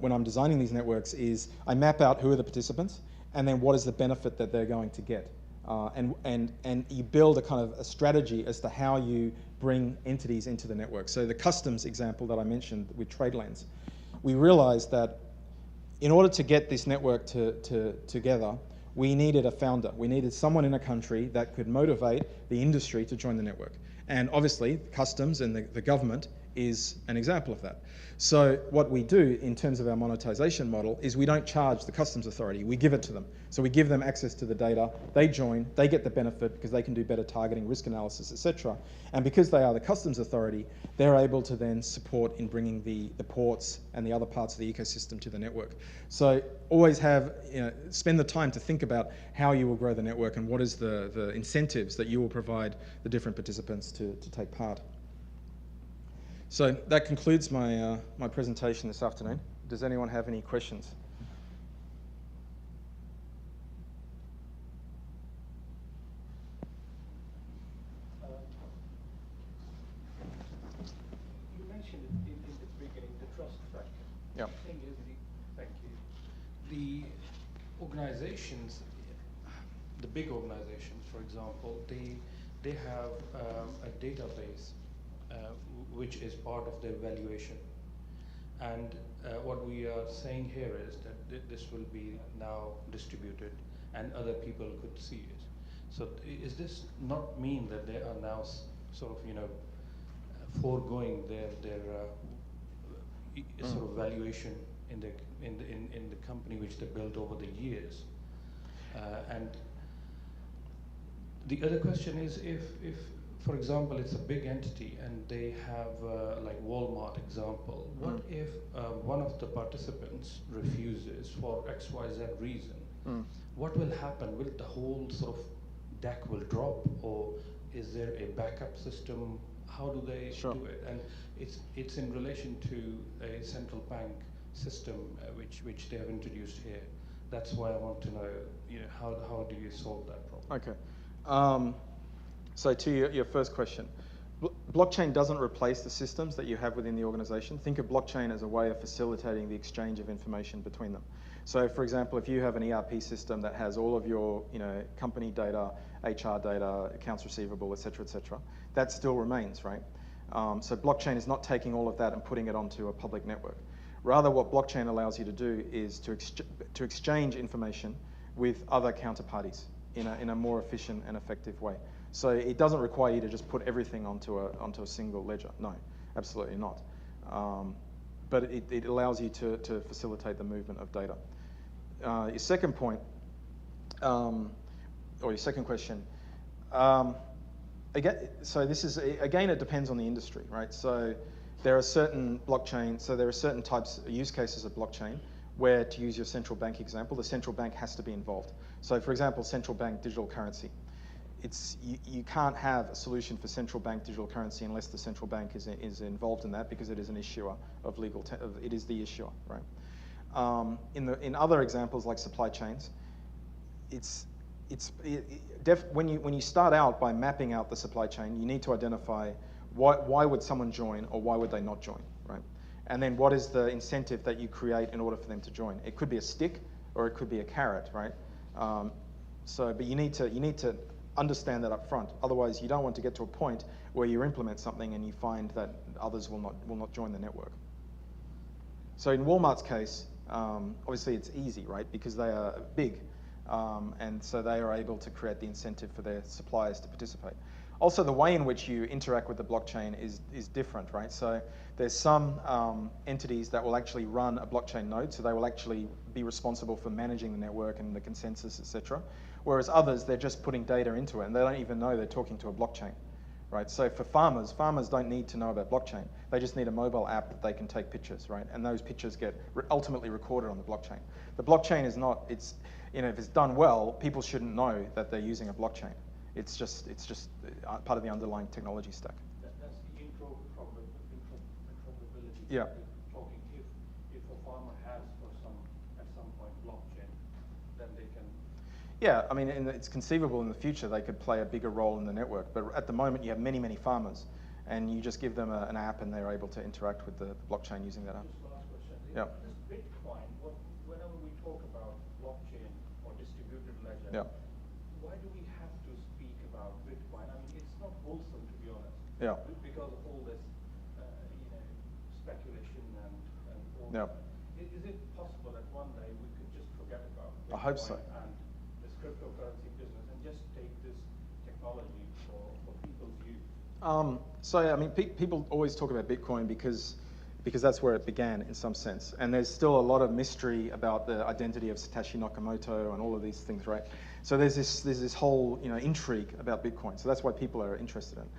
when I'm designing these networks is I map out who are the participants, and then what is the benefit that they're going to get. And you build a kind of a strategy as to how you bring entities into the network. So the customs example that I mentioned with TradeLens, we realized that in order to get this network together, we needed a founder. We needed someone in a country that could motivate the industry to join the network. And obviously, customs and the government is an example of that. So what we do in terms of our monetization model is we don't charge the customs authority, we give it to them. So we give them access to the data, they join, they get the benefit because they can do better targeting, risk analysis, etc. And because they are the customs authority, they're able to then support in bringing the ports and the other parts of the ecosystem to the network. So always spend the time to think about how you will grow the network and what is the incentives that you will provide the different participants to take part. So that concludes my presentation this afternoon. Does anyone have any questions? You mentioned it in the beginning, the trust factor. Yeah. The thing is, thank you. The organizations, the big organizations, for example, they have a database which is part of their valuation. And what we are saying here is that this will be now distributed and other people could see it. So is this not mean that they are now sort of, foregoing their sort of valuation in the company which they built over the years? And the other question is if for example, it's a big entity and they have, like Walmart example, what if one of the participants refuses for XYZ reason? What will happen? Will the whole sort of deck will drop, or is there a backup system? How do they do it? And it's in relation to a central bank system which they have introduced here. That's why I want to know, how do you solve that problem? Okay. So to your first question, blockchain doesn't replace the systems that you have within the organization. Think of blockchain as a way of facilitating the exchange of information between them. So for example, if you have an ERP system that has all of your company data, HR data, accounts receivable, et cetera, that still remains, right? So blockchain is not taking all of that and putting it onto a public network. Rather, what blockchain allows you to do is to exchange information with other counterparties in a more efficient and effective way. So it doesn't require you to just put everything onto a single ledger. No, absolutely not. But it allows you to facilitate the movement of data. Your second point, or your second question, again, so this is, again, it depends on the industry, right? So there are certain blockchain, so there are certain types, use cases of blockchain where, to use your central bank example, the central bank has to be involved. So for example, central bank digital currency. You can't have a solution for central bank digital currency unless the central bank is involved in that, because it is an issuer of it is the issuer, right? In other examples like supply chains, when you start out by mapping out the supply chain, you need to identify why would someone join or why would they not join, right? And then what is the incentive that you create in order for them to join? It could be a stick or it could be a carrot, right? But you need to understand that up front. Otherwise, you don't want to get to a point where you implement something and you find that others will not join the network. So in Walmart's case, obviously it's easy, right? Because they are big, and so they are able to create the incentive for their suppliers to participate. Also, the way in which you interact with the blockchain is different, right? So there's some entities that will actually run a blockchain node, so they will actually be responsible for managing the network and the consensus, etc. Whereas others, they're just putting data into it, and they don't even know they're talking to a blockchain, right? So for farmers don't need to know about blockchain. They just need a mobile app that they can take pictures, right? And those pictures get ultimately recorded on the blockchain. The blockchain is not, if it's done well, people shouldn't know that they're using a blockchain. It's just part of the underlying technology stack. That's the interoperability. Yeah. Talking if a farmer has at some point blockchain, then they can. Yeah, I mean, it's conceivable in the future they could play a bigger role in the network. But at the moment, you have many, many farmers, and you just give them an app, and they're able to interact with the blockchain using that app. Just last question. Yeah. This Bitcoin, whenever we talk about blockchain or distributed ledger, Yeah. why do we have to speak about Bitcoin? I mean, it's not wholesome, to be honest. Yeah. Because of all this, speculation and all Yeah. that. Is it possible that one day we could just forget about Bitcoin I hope so. and this cryptocurrency business and just take this technology for people's use? So, I mean, people always talk about Bitcoin because that's where it began in some sense. And there's still a lot of mystery about the identity of Satoshi Nakamoto and all of these things, right? So there's this whole intrigue about Bitcoin. So that's why people are interested in it.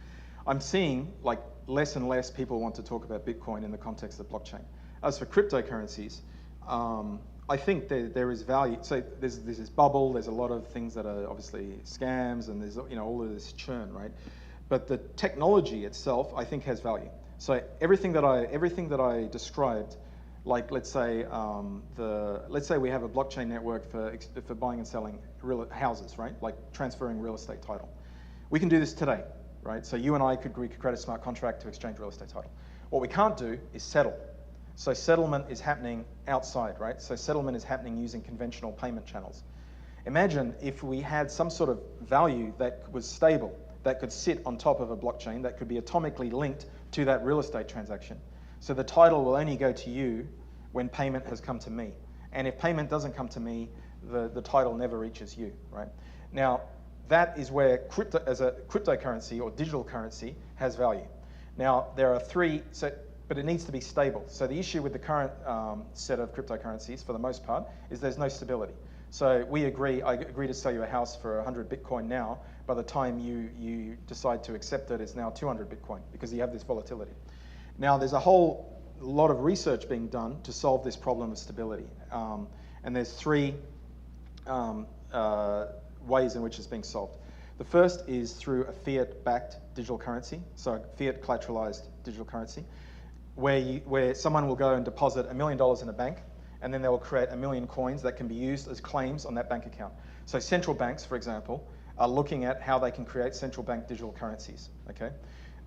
I'm seeing like less and less people want to talk about Bitcoin in the context of blockchain. As for cryptocurrencies, I think there is value. So there's this bubble. There's a lot of things that are obviously scams, and there's all of this churn, right? But the technology itself, I think, has value. So everything that I described, like let's say we have a blockchain network for buying and selling houses, right? Like transferring real estate title. We can do this today, right? So you and I could create a smart contract to exchange real estate title. What we can't do is settle. So settlement is happening outside, right? So settlement is happening using conventional payment channels. Imagine if we had some sort of value that was stable, that could sit on top of a blockchain, that could be atomically linked to that real estate transaction. So the title will only go to you when payment has come to me. And if payment doesn't come to me, the title never reaches you, right? Now, that is where cryptocurrency or digital currency has value. Now, there are three, but it needs to be stable. So the issue with the current set of cryptocurrencies, for the most part, is there's no stability. So I agree to sell you a house for 100 Bitcoin now. By the time you decide to accept it, it's now 200 Bitcoin because you have this volatility. Now, there's a whole lot of research being done to solve this problem of stability. And there's three ways in which it's being solved. The first is through a fiat-backed digital currency, so a fiat collateralized digital currency, where someone will go and deposit $1 million in a bank, and then they will create 1 million coins that can be used as claims on that bank account. So central banks, for example, are looking at how they can create central bank digital currencies, okay?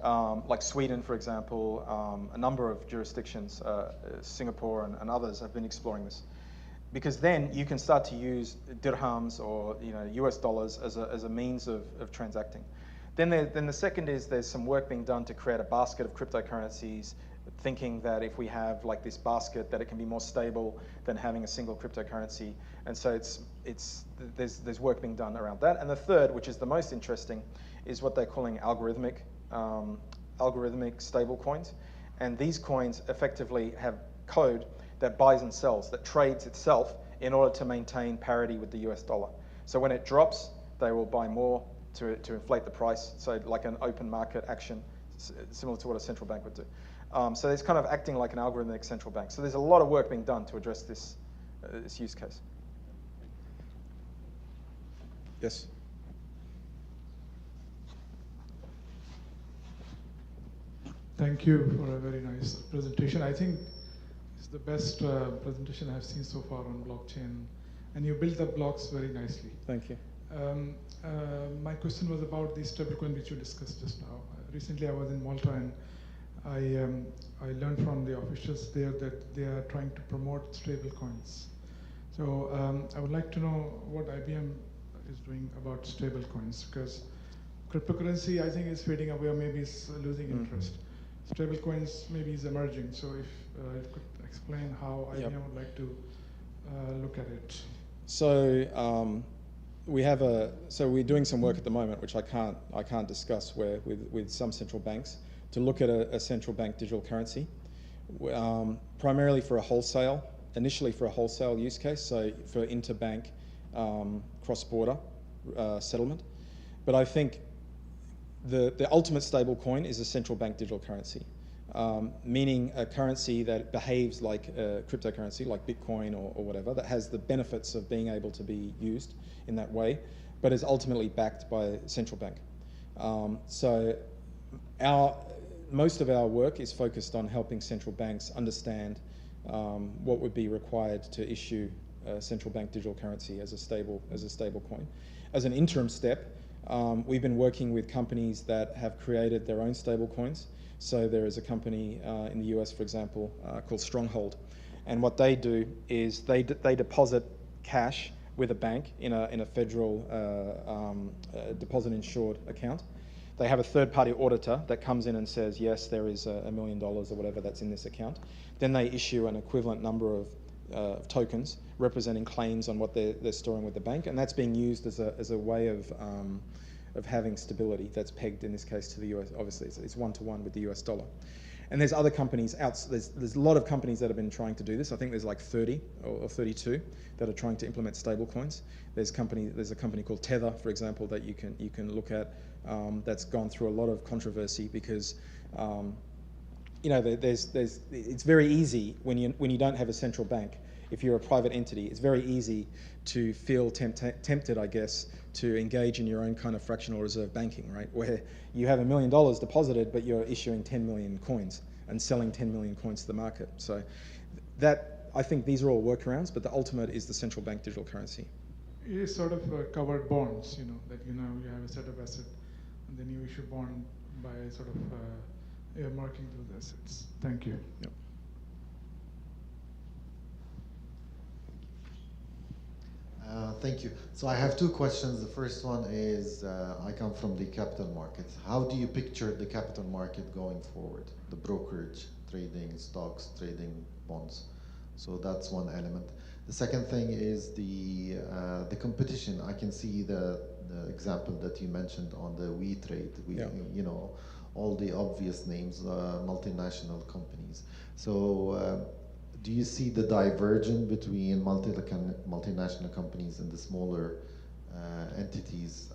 Like Sweden, for example, a number of jurisdictions, Singapore and others have been exploring this. Because then you can start to use dirhams or US dollars as a means of transacting. Then the second is there's some work being done to create a basket of cryptocurrencies, thinking that if we have like this basket, that it can be more stable than having a single cryptocurrency. And so there's work being done around that. And the third, which is the most interesting, is what they're calling algorithmic stable coins. And these coins effectively have code that buys and sells, that trades itself in order to maintain parity with the US dollar. So when it drops, they will buy more to inflate the price, so like an open market action, similar to what a central bank would do. So it's kind of acting like an algorithmic central bank. So there's a lot of work being done to address this use case. Yes? Thank you for a very nice presentation. I think It's the best presentation I've seen so far on blockchain, and you built the blocks very nicely. Thank you. My question was about the stablecoin which you discussed just now. Recently I was in Malta, and I learned from the officials there that they are trying to promote stablecoins. So I would like to know what IBM is doing about stablecoins, because cryptocurrency I think is fading away, or maybe it's losing interest. Stablecoins maybe is emerging. So if you could explain how IBM would like to look at it. So we're doing some work at the moment, which I can't discuss, where with some central banks to look at a central bank digital currency, primarily for a wholesale, initially for a wholesale use case, so for interbank cross-border settlement. But I think the ultimate stable coin is a central bank digital currency, meaning a currency that behaves like a cryptocurrency, like Bitcoin or whatever, that has the benefits of being able to be used in that way, but is ultimately backed by a central bank. So most of our work is focused on helping central banks understand what would be required to issue a central bank digital currency as a stable coin. As an interim step, we've been working with companies that have created their own stable coins. So there is a company in the US, for example, called Stronghold, and what they do is they deposit cash with a bank in a federal deposit insured account. They have a third-party auditor that comes in and says, yes, there is $1 million or whatever that's in this account. Then they issue an equivalent number of tokens representing claims on what they're storing with the bank, and that's being used as a way of having stability that's pegged, in this case, to the US. Obviously, it's one-to-one with the US dollar. And there's other companies there's a lot of companies that have been trying to do this. I think there's like 30 or 32 that are trying to implement stable coins. There's a company called Tether, for example, that you can look at, that's gone through a lot of controversy because it's very easy when you don't have a central bank. If you're a private entity, it's very easy to feel tempted, I guess, to engage in your own kind of fractional reserve banking, right? Where you have $1 million deposited, but you're issuing 10 million coins and selling 10 million coins to the market. So I think these are all workarounds, but the ultimate is the central bank digital currency. It is sort of covered bonds, that you have a set of assets, and then you issue bond by sort of earmarking those assets. Thank you. Yep. Thank you. So I have two questions. The first one is, I come from the capital markets. How do you picture the capital market going forward? The brokerage, trading stocks, trading bonds. So that's one element. The second thing is the competition. I can see the example that you mentioned on the WeTrade. All the obvious names, multinational companies. So do you see the divergence between multinational companies and the smaller entities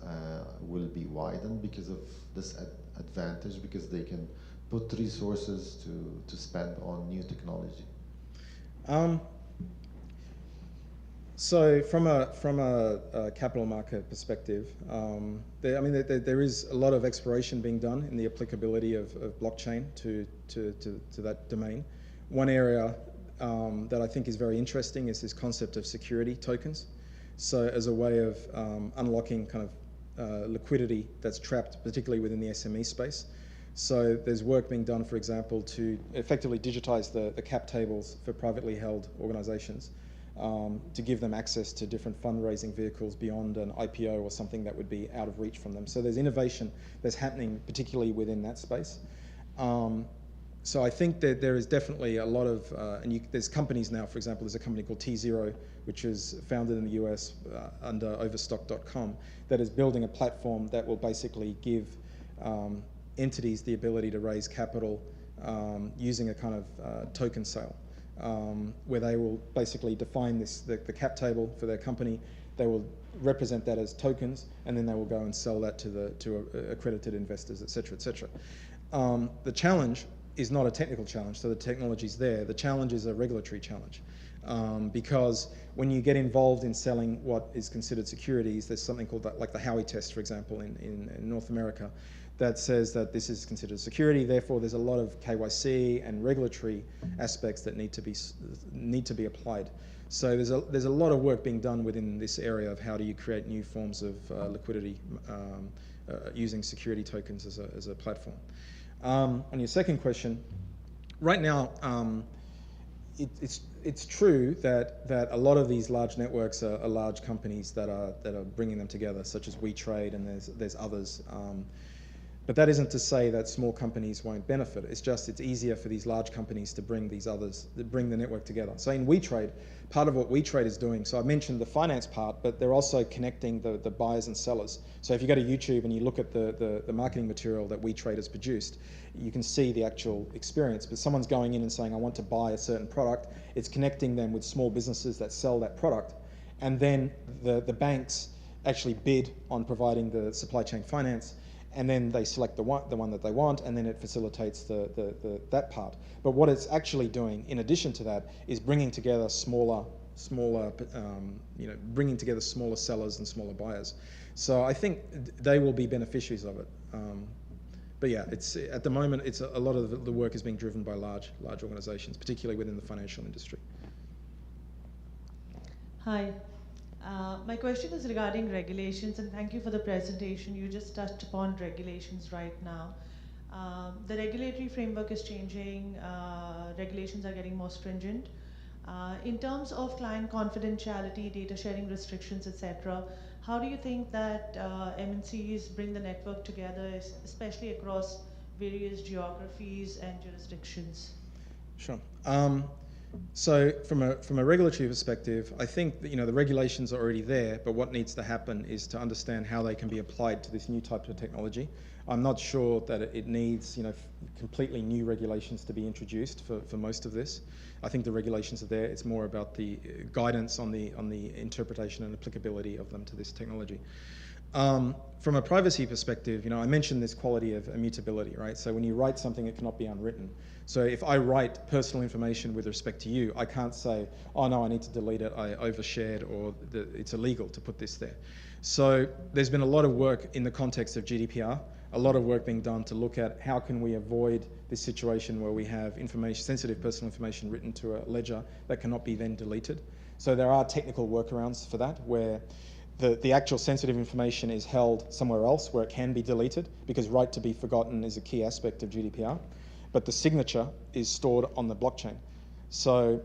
will be widened because of this advantage, because they can put resources to spend on new technology? So from a capital market perspective, there is a lot of exploration being done in the applicability of blockchain to that domain. One area that I think is very interesting is this concept of security tokens. So as a way of unlocking kind of liquidity that's trapped, particularly within the SME space. So there's work being done, for example, to effectively digitize the cap tables for privately held organizations, to give them access to different fundraising vehicles beyond an IPO or something that would be out of reach from them. So there's innovation that's happening, particularly within that space. So I think that there is definitely a lot of, there's companies now, for example, there's a company called T0, which is founded in the US under Overstock.com, that is building a platform that will basically give entities the ability to raise capital using a kind of token sale, where they will basically define the cap table for their company. They will represent that as tokens, and then they will go and sell that to accredited investors, et cetera, et cetera. The challenge is not a technical challenge, so the technology's there. The challenge is a regulatory challenge, because when you get involved in selling what is considered securities, there's something called like the Howey test, for example, in North America. that says that this is considered security. Therefore, there's a lot of KYC and regulatory aspects that need to be applied. So there's a lot of work being done within this area of how do you create new forms of liquidity using security tokens as a platform. On your second question, right now it's true that a lot of these large networks are large companies that are bringing them together, such as WeTrade, and there's others. But that isn't to say that small companies won't benefit. It's easier for these large companies to bring the network together. So in WeTrade, part of what WeTrade is doing, so I mentioned the finance part, but they're also connecting the buyers and sellers. So if you go to YouTube and you look at the marketing material that WeTrade has produced, you can see the actual experience. But someone's going in and saying, I want to buy a certain product. It's connecting them with small businesses that sell that product. And then the banks actually bid on providing the supply chain finance, and then they select the one that they want, and then it facilitates that part. But what it's actually doing, in addition to that, is bringing together smaller sellers and smaller buyers. So I think they will be beneficiaries of it. But yeah, at the moment, a lot of the work is being driven by large organizations, particularly within the financial industry. Hi. My question is regarding regulations, and thank you for the presentation. You just touched upon regulations right now. The regulatory framework is changing. Regulations are getting more stringent. In terms of client confidentiality, data sharing restrictions, etc., how do you think that MNCs bring the network together, especially across various geographies and jurisdictions? Sure. So from a regulatory perspective, I think that, the regulations are already there, but what needs to happen is to understand how they can be applied to this new type of technology. I'm not sure that it needs, completely new regulations to be introduced for most of this. I think the regulations are there. It's more about the guidance on the interpretation and applicability of them to this technology. From a privacy perspective, I mentioned this quality of immutability, right? So when you write something, it cannot be unwritten. So if I write personal information with respect to you, I can't say, oh no, I need to delete it, I overshared, or it's illegal to put this there. So there's been a lot of work in the context of GDPR, a lot of work being done to look at how can we avoid this situation where we have sensitive personal information written to a ledger that cannot be then deleted. So there are technical workarounds for that, where the actual sensitive information is held somewhere else where it can be deleted, because right to be forgotten is a key aspect of GDPR, but the signature is stored on the blockchain. So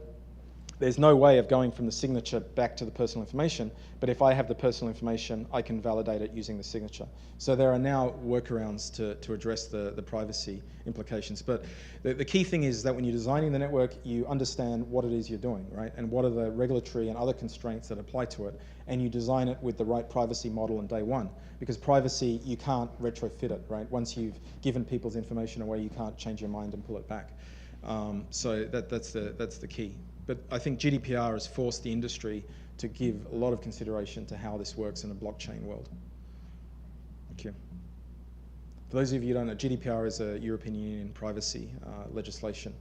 there's no way of going from the signature back to the personal information, but if I have the personal information, I can validate it using the signature. So there are now workarounds to address the privacy implications. But the key thing is that when you're designing the network, you understand what it is you're doing, right? And what are the regulatory and other constraints that apply to it, and you design it with the right privacy model on day one. Because privacy, you can't retrofit it, right? Once you've given people's information away, you can't change your mind and pull it back. So that's the key. But I think GDPR has forced the industry to give a lot of consideration to how this works in a blockchain world. Thank you. For those of you who don't know, GDPR is a European Union privacy legislation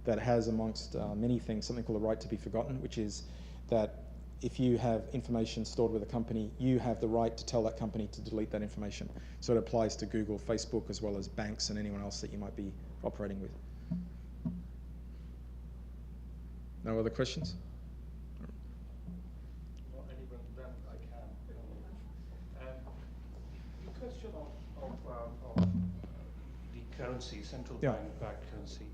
that has, amongst many things, something called the right to be forgotten, which is that if you have information stored with a company, you have the right to tell that company to delete that information. So it applies to Google, Facebook, as well as banks and anyone else that you might be operating with. No other questions? Not anyone, then I can. The question of the currency, central bank-backed currency.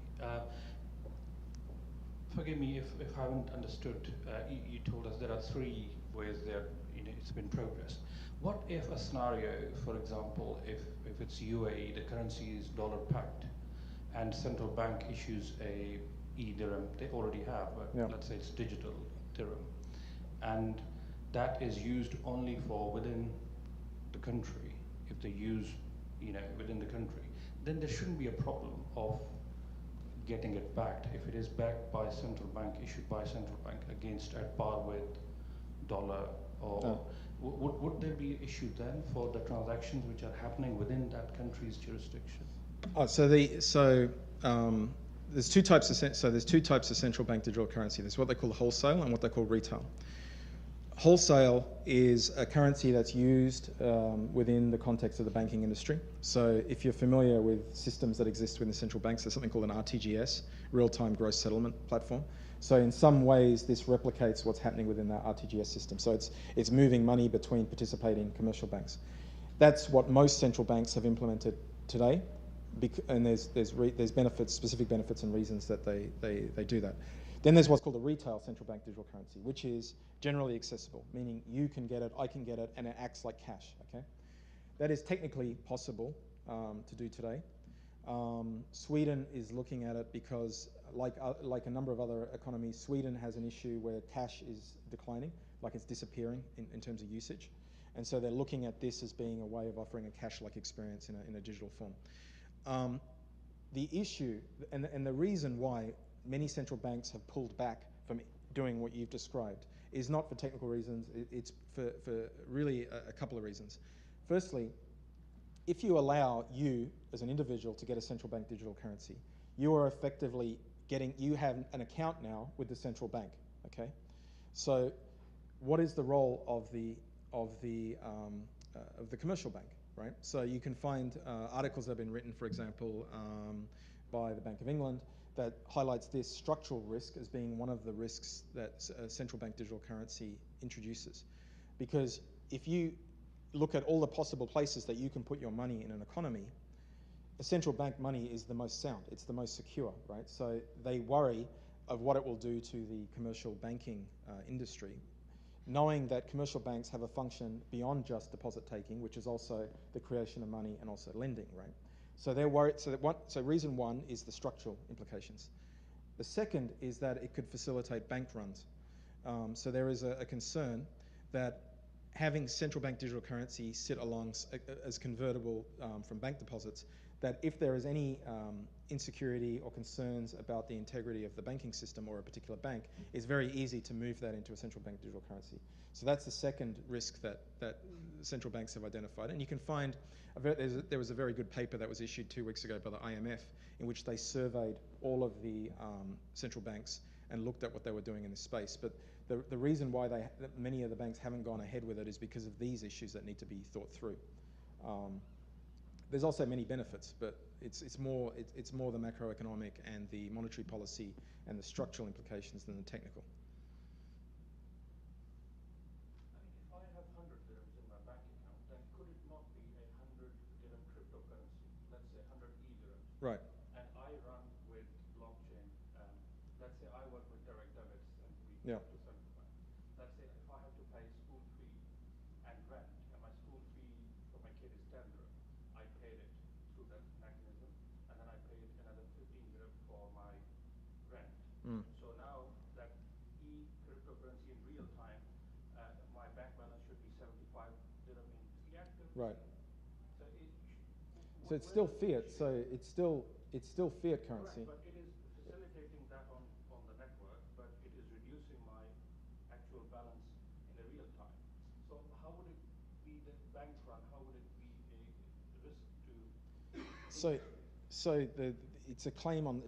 Forgive me if I haven't understood. You told us there are 3 ways that it's been progressed. What if a scenario, for example, if it's UAE, the currency is dollar-backed, and central bank issues a e-dirham, they already have, but let's say it's digital dirham, and that is used only for within the country. If they use, within the country, then there shouldn't be a problem of getting it backed. If it is backed by central bank, issued by central bank against at par with dollar, or would there be an issue then for the transactions which are happening within that country's jurisdiction? There's two types of central bank digital currency. There's what they call wholesale and what they call retail. Wholesale is a currency that's used within the context of the banking industry. So if you're familiar with systems that exist within central banks, there's something called an RTGS, real-time gross settlement platform. So in some ways, this replicates what's happening within that RTGS system. So it's moving money between participating commercial banks. That's what most central banks have implemented today, and there's benefits, specific benefits and reasons that they do that. Then there's what's called a retail central bank digital currency, which is generally accessible, meaning you can get it, I can get it, and it acts like cash, okay? That is technically possible to do today. Sweden is looking at it because, like a number of other economies, Sweden has an issue where cash is declining, like it's disappearing in terms of usage. And so they're looking at this as being a way of offering a cash-like experience in a digital form. The issue, and the reason why many central banks have pulled back from doing what you've described is not for technical reasons, it's for really a couple of reasons. Firstly, if you allow you as an individual to get a central bank digital currency, you are effectively you have an account now with the central bank, okay? So what is the role of the commercial bank, right? So you can find articles that have been written, for example, by the Bank of England that highlights this structural risk as being one of the risks that a central bank digital currency introduces. Because if you look at all the possible places that you can put your money in an economy, the central bank money is the most sound, it's the most secure, right? So they worry of what it will do to the commercial banking industry, knowing that commercial banks have a function beyond just deposit taking, which is also the creation of money and also lending, right? So they're worried. So reason one is the structural implications. The second is that it could facilitate bank runs. So there is a concern that having central bank digital currency sit along as convertible from bank deposits, that if there is any insecurity or concerns about the integrity of the banking system or a particular bank, it's very easy to move that into a central bank digital currency. So that's the second risk that central banks have identified. And you can find, there was a very good paper that was issued 2 weeks ago by the IMF in which they surveyed all of the central banks and looked at what they were doing in this space. But the reason why many of the banks haven't gone ahead with it is because of these issues that need to be thought through. There's also many benefits, but it's more the macroeconomic and the monetary policy and the structural implications than the technical. If I have 100 dirhams in my bank account, then could it not be a 100 dirham cryptocurrency? Let's say 100 dirhams. Right. And I run with blockchain. Let's say I work with direct debits and we Yeah. talk to central bank. Let's say if I have to pay school fee and rent, and my school fee for my kid is 10 dirham, I paid it through that mechanism, and then I paid another 15 dirham for my rent. So now that cryptocurrency in real time, my bank balance should be 75 dirham in fiat currency. Right. So So it's still fiat. So it's still fiat currency. Correct, but it is facilitating that on the network, but it is reducing my actual balance in the real time. So how would it be the bank run? How would it be a risk to? So it's a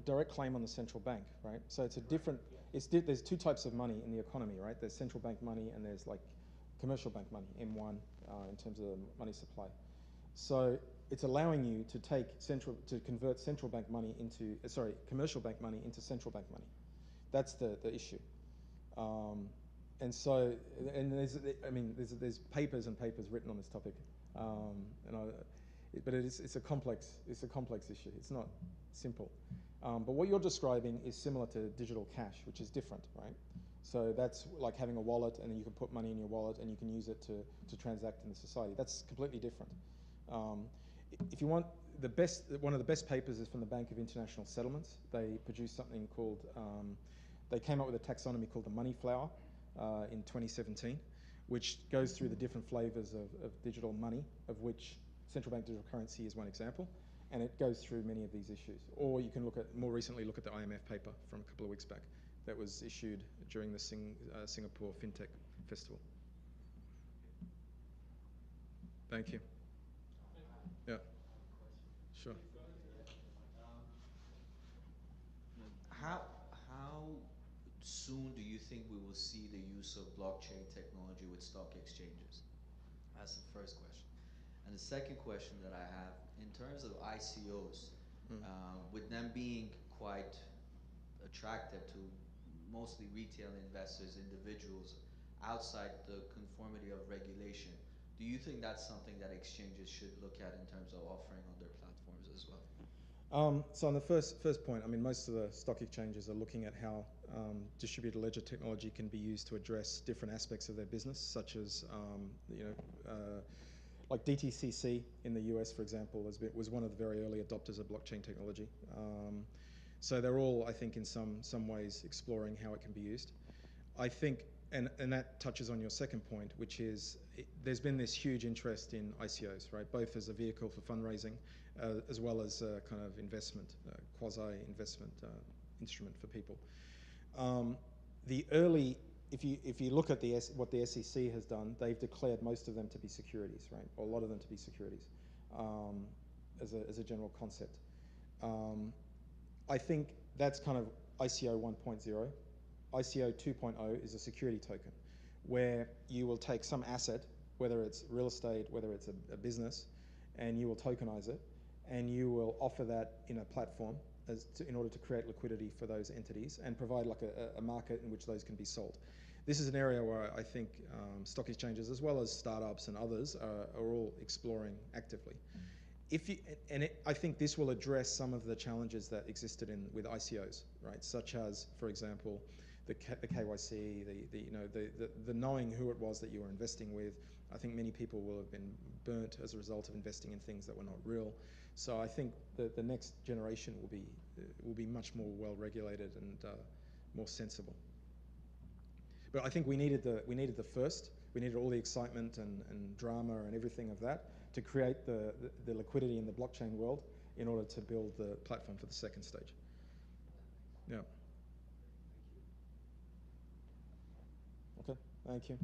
direct claim on the central bank, right? So it's a different. Yes. There's two types of money in the economy, right? There's central bank money and there's like commercial bank money, M1, in terms of money supply. So it's allowing you to convert central bank money into commercial bank money into central bank money. That's the issue. And so there's papers and papers written on this topic, but it's a complex issue. It's not simple. But what you're describing is similar to digital cash, which is different, right? So that's like having a wallet, and then you can put money in your wallet, and you can use it to transact in the society. That's completely different. If you want one of the best papers is from the Bank of International Settlements. They produced something called, they came up with a taxonomy called the money flower in 2017, which goes through the different flavors of digital money, of which central bank digital currency is one example, and it goes through many of these issues. Or you can more recently look at the IMF paper from a couple of weeks back that was issued during the Singapore FinTech Festival. Thank you. Yeah. Sure. How soon do you you think we will see the use of blockchain technology with stock exchanges? That's the first question. And the second question that I have, in terms of ICOs, with them being quite attractive to mostly retail investors, individuals, outside the conformity of regulation, do you think that's something that exchanges should look at in terms of offering on their platforms as well? So on the first point, I mean, most of the stock exchanges are looking at how distributed ledger technology can be used to address different aspects of their business, such as, like DTCC in the US, for example, was one of the very early adopters of blockchain technology. So they're all, I think, in some ways exploring how it can be used. I think, and that touches on your second point, which is there's been this huge interest in ICOs, right? Both as a vehicle for fundraising, as well as a kind of investment, quasi-investment instrument for people. If you look at what the SEC has done, they've declared most of them to be securities, right? Or a lot of them to be securities, as a general concept. I think that's kind of ICO 1.0. ICO 2.0 is a security token, where you will take some asset, whether it's real estate, whether it's a business, and you will tokenize it, and you will offer that in a platform in order to create liquidity for those entities and provide like a market in which those can be sold. This is an area where I think stock exchanges, as well as startups and others, are all exploring actively. I think this will address some of the challenges that existed with ICOs, right? Such as, for example, the KYC, the knowing who it was that you were investing with. I think many people will have been burnt as a result of investing in things that were not real. So I think the next generation will be much more well regulated and more sensible. But I think we needed the first. We needed all the excitement and drama and everything of that to create the liquidity in the blockchain world in order to build the platform for the second stage. Yeah. Okay, thank you.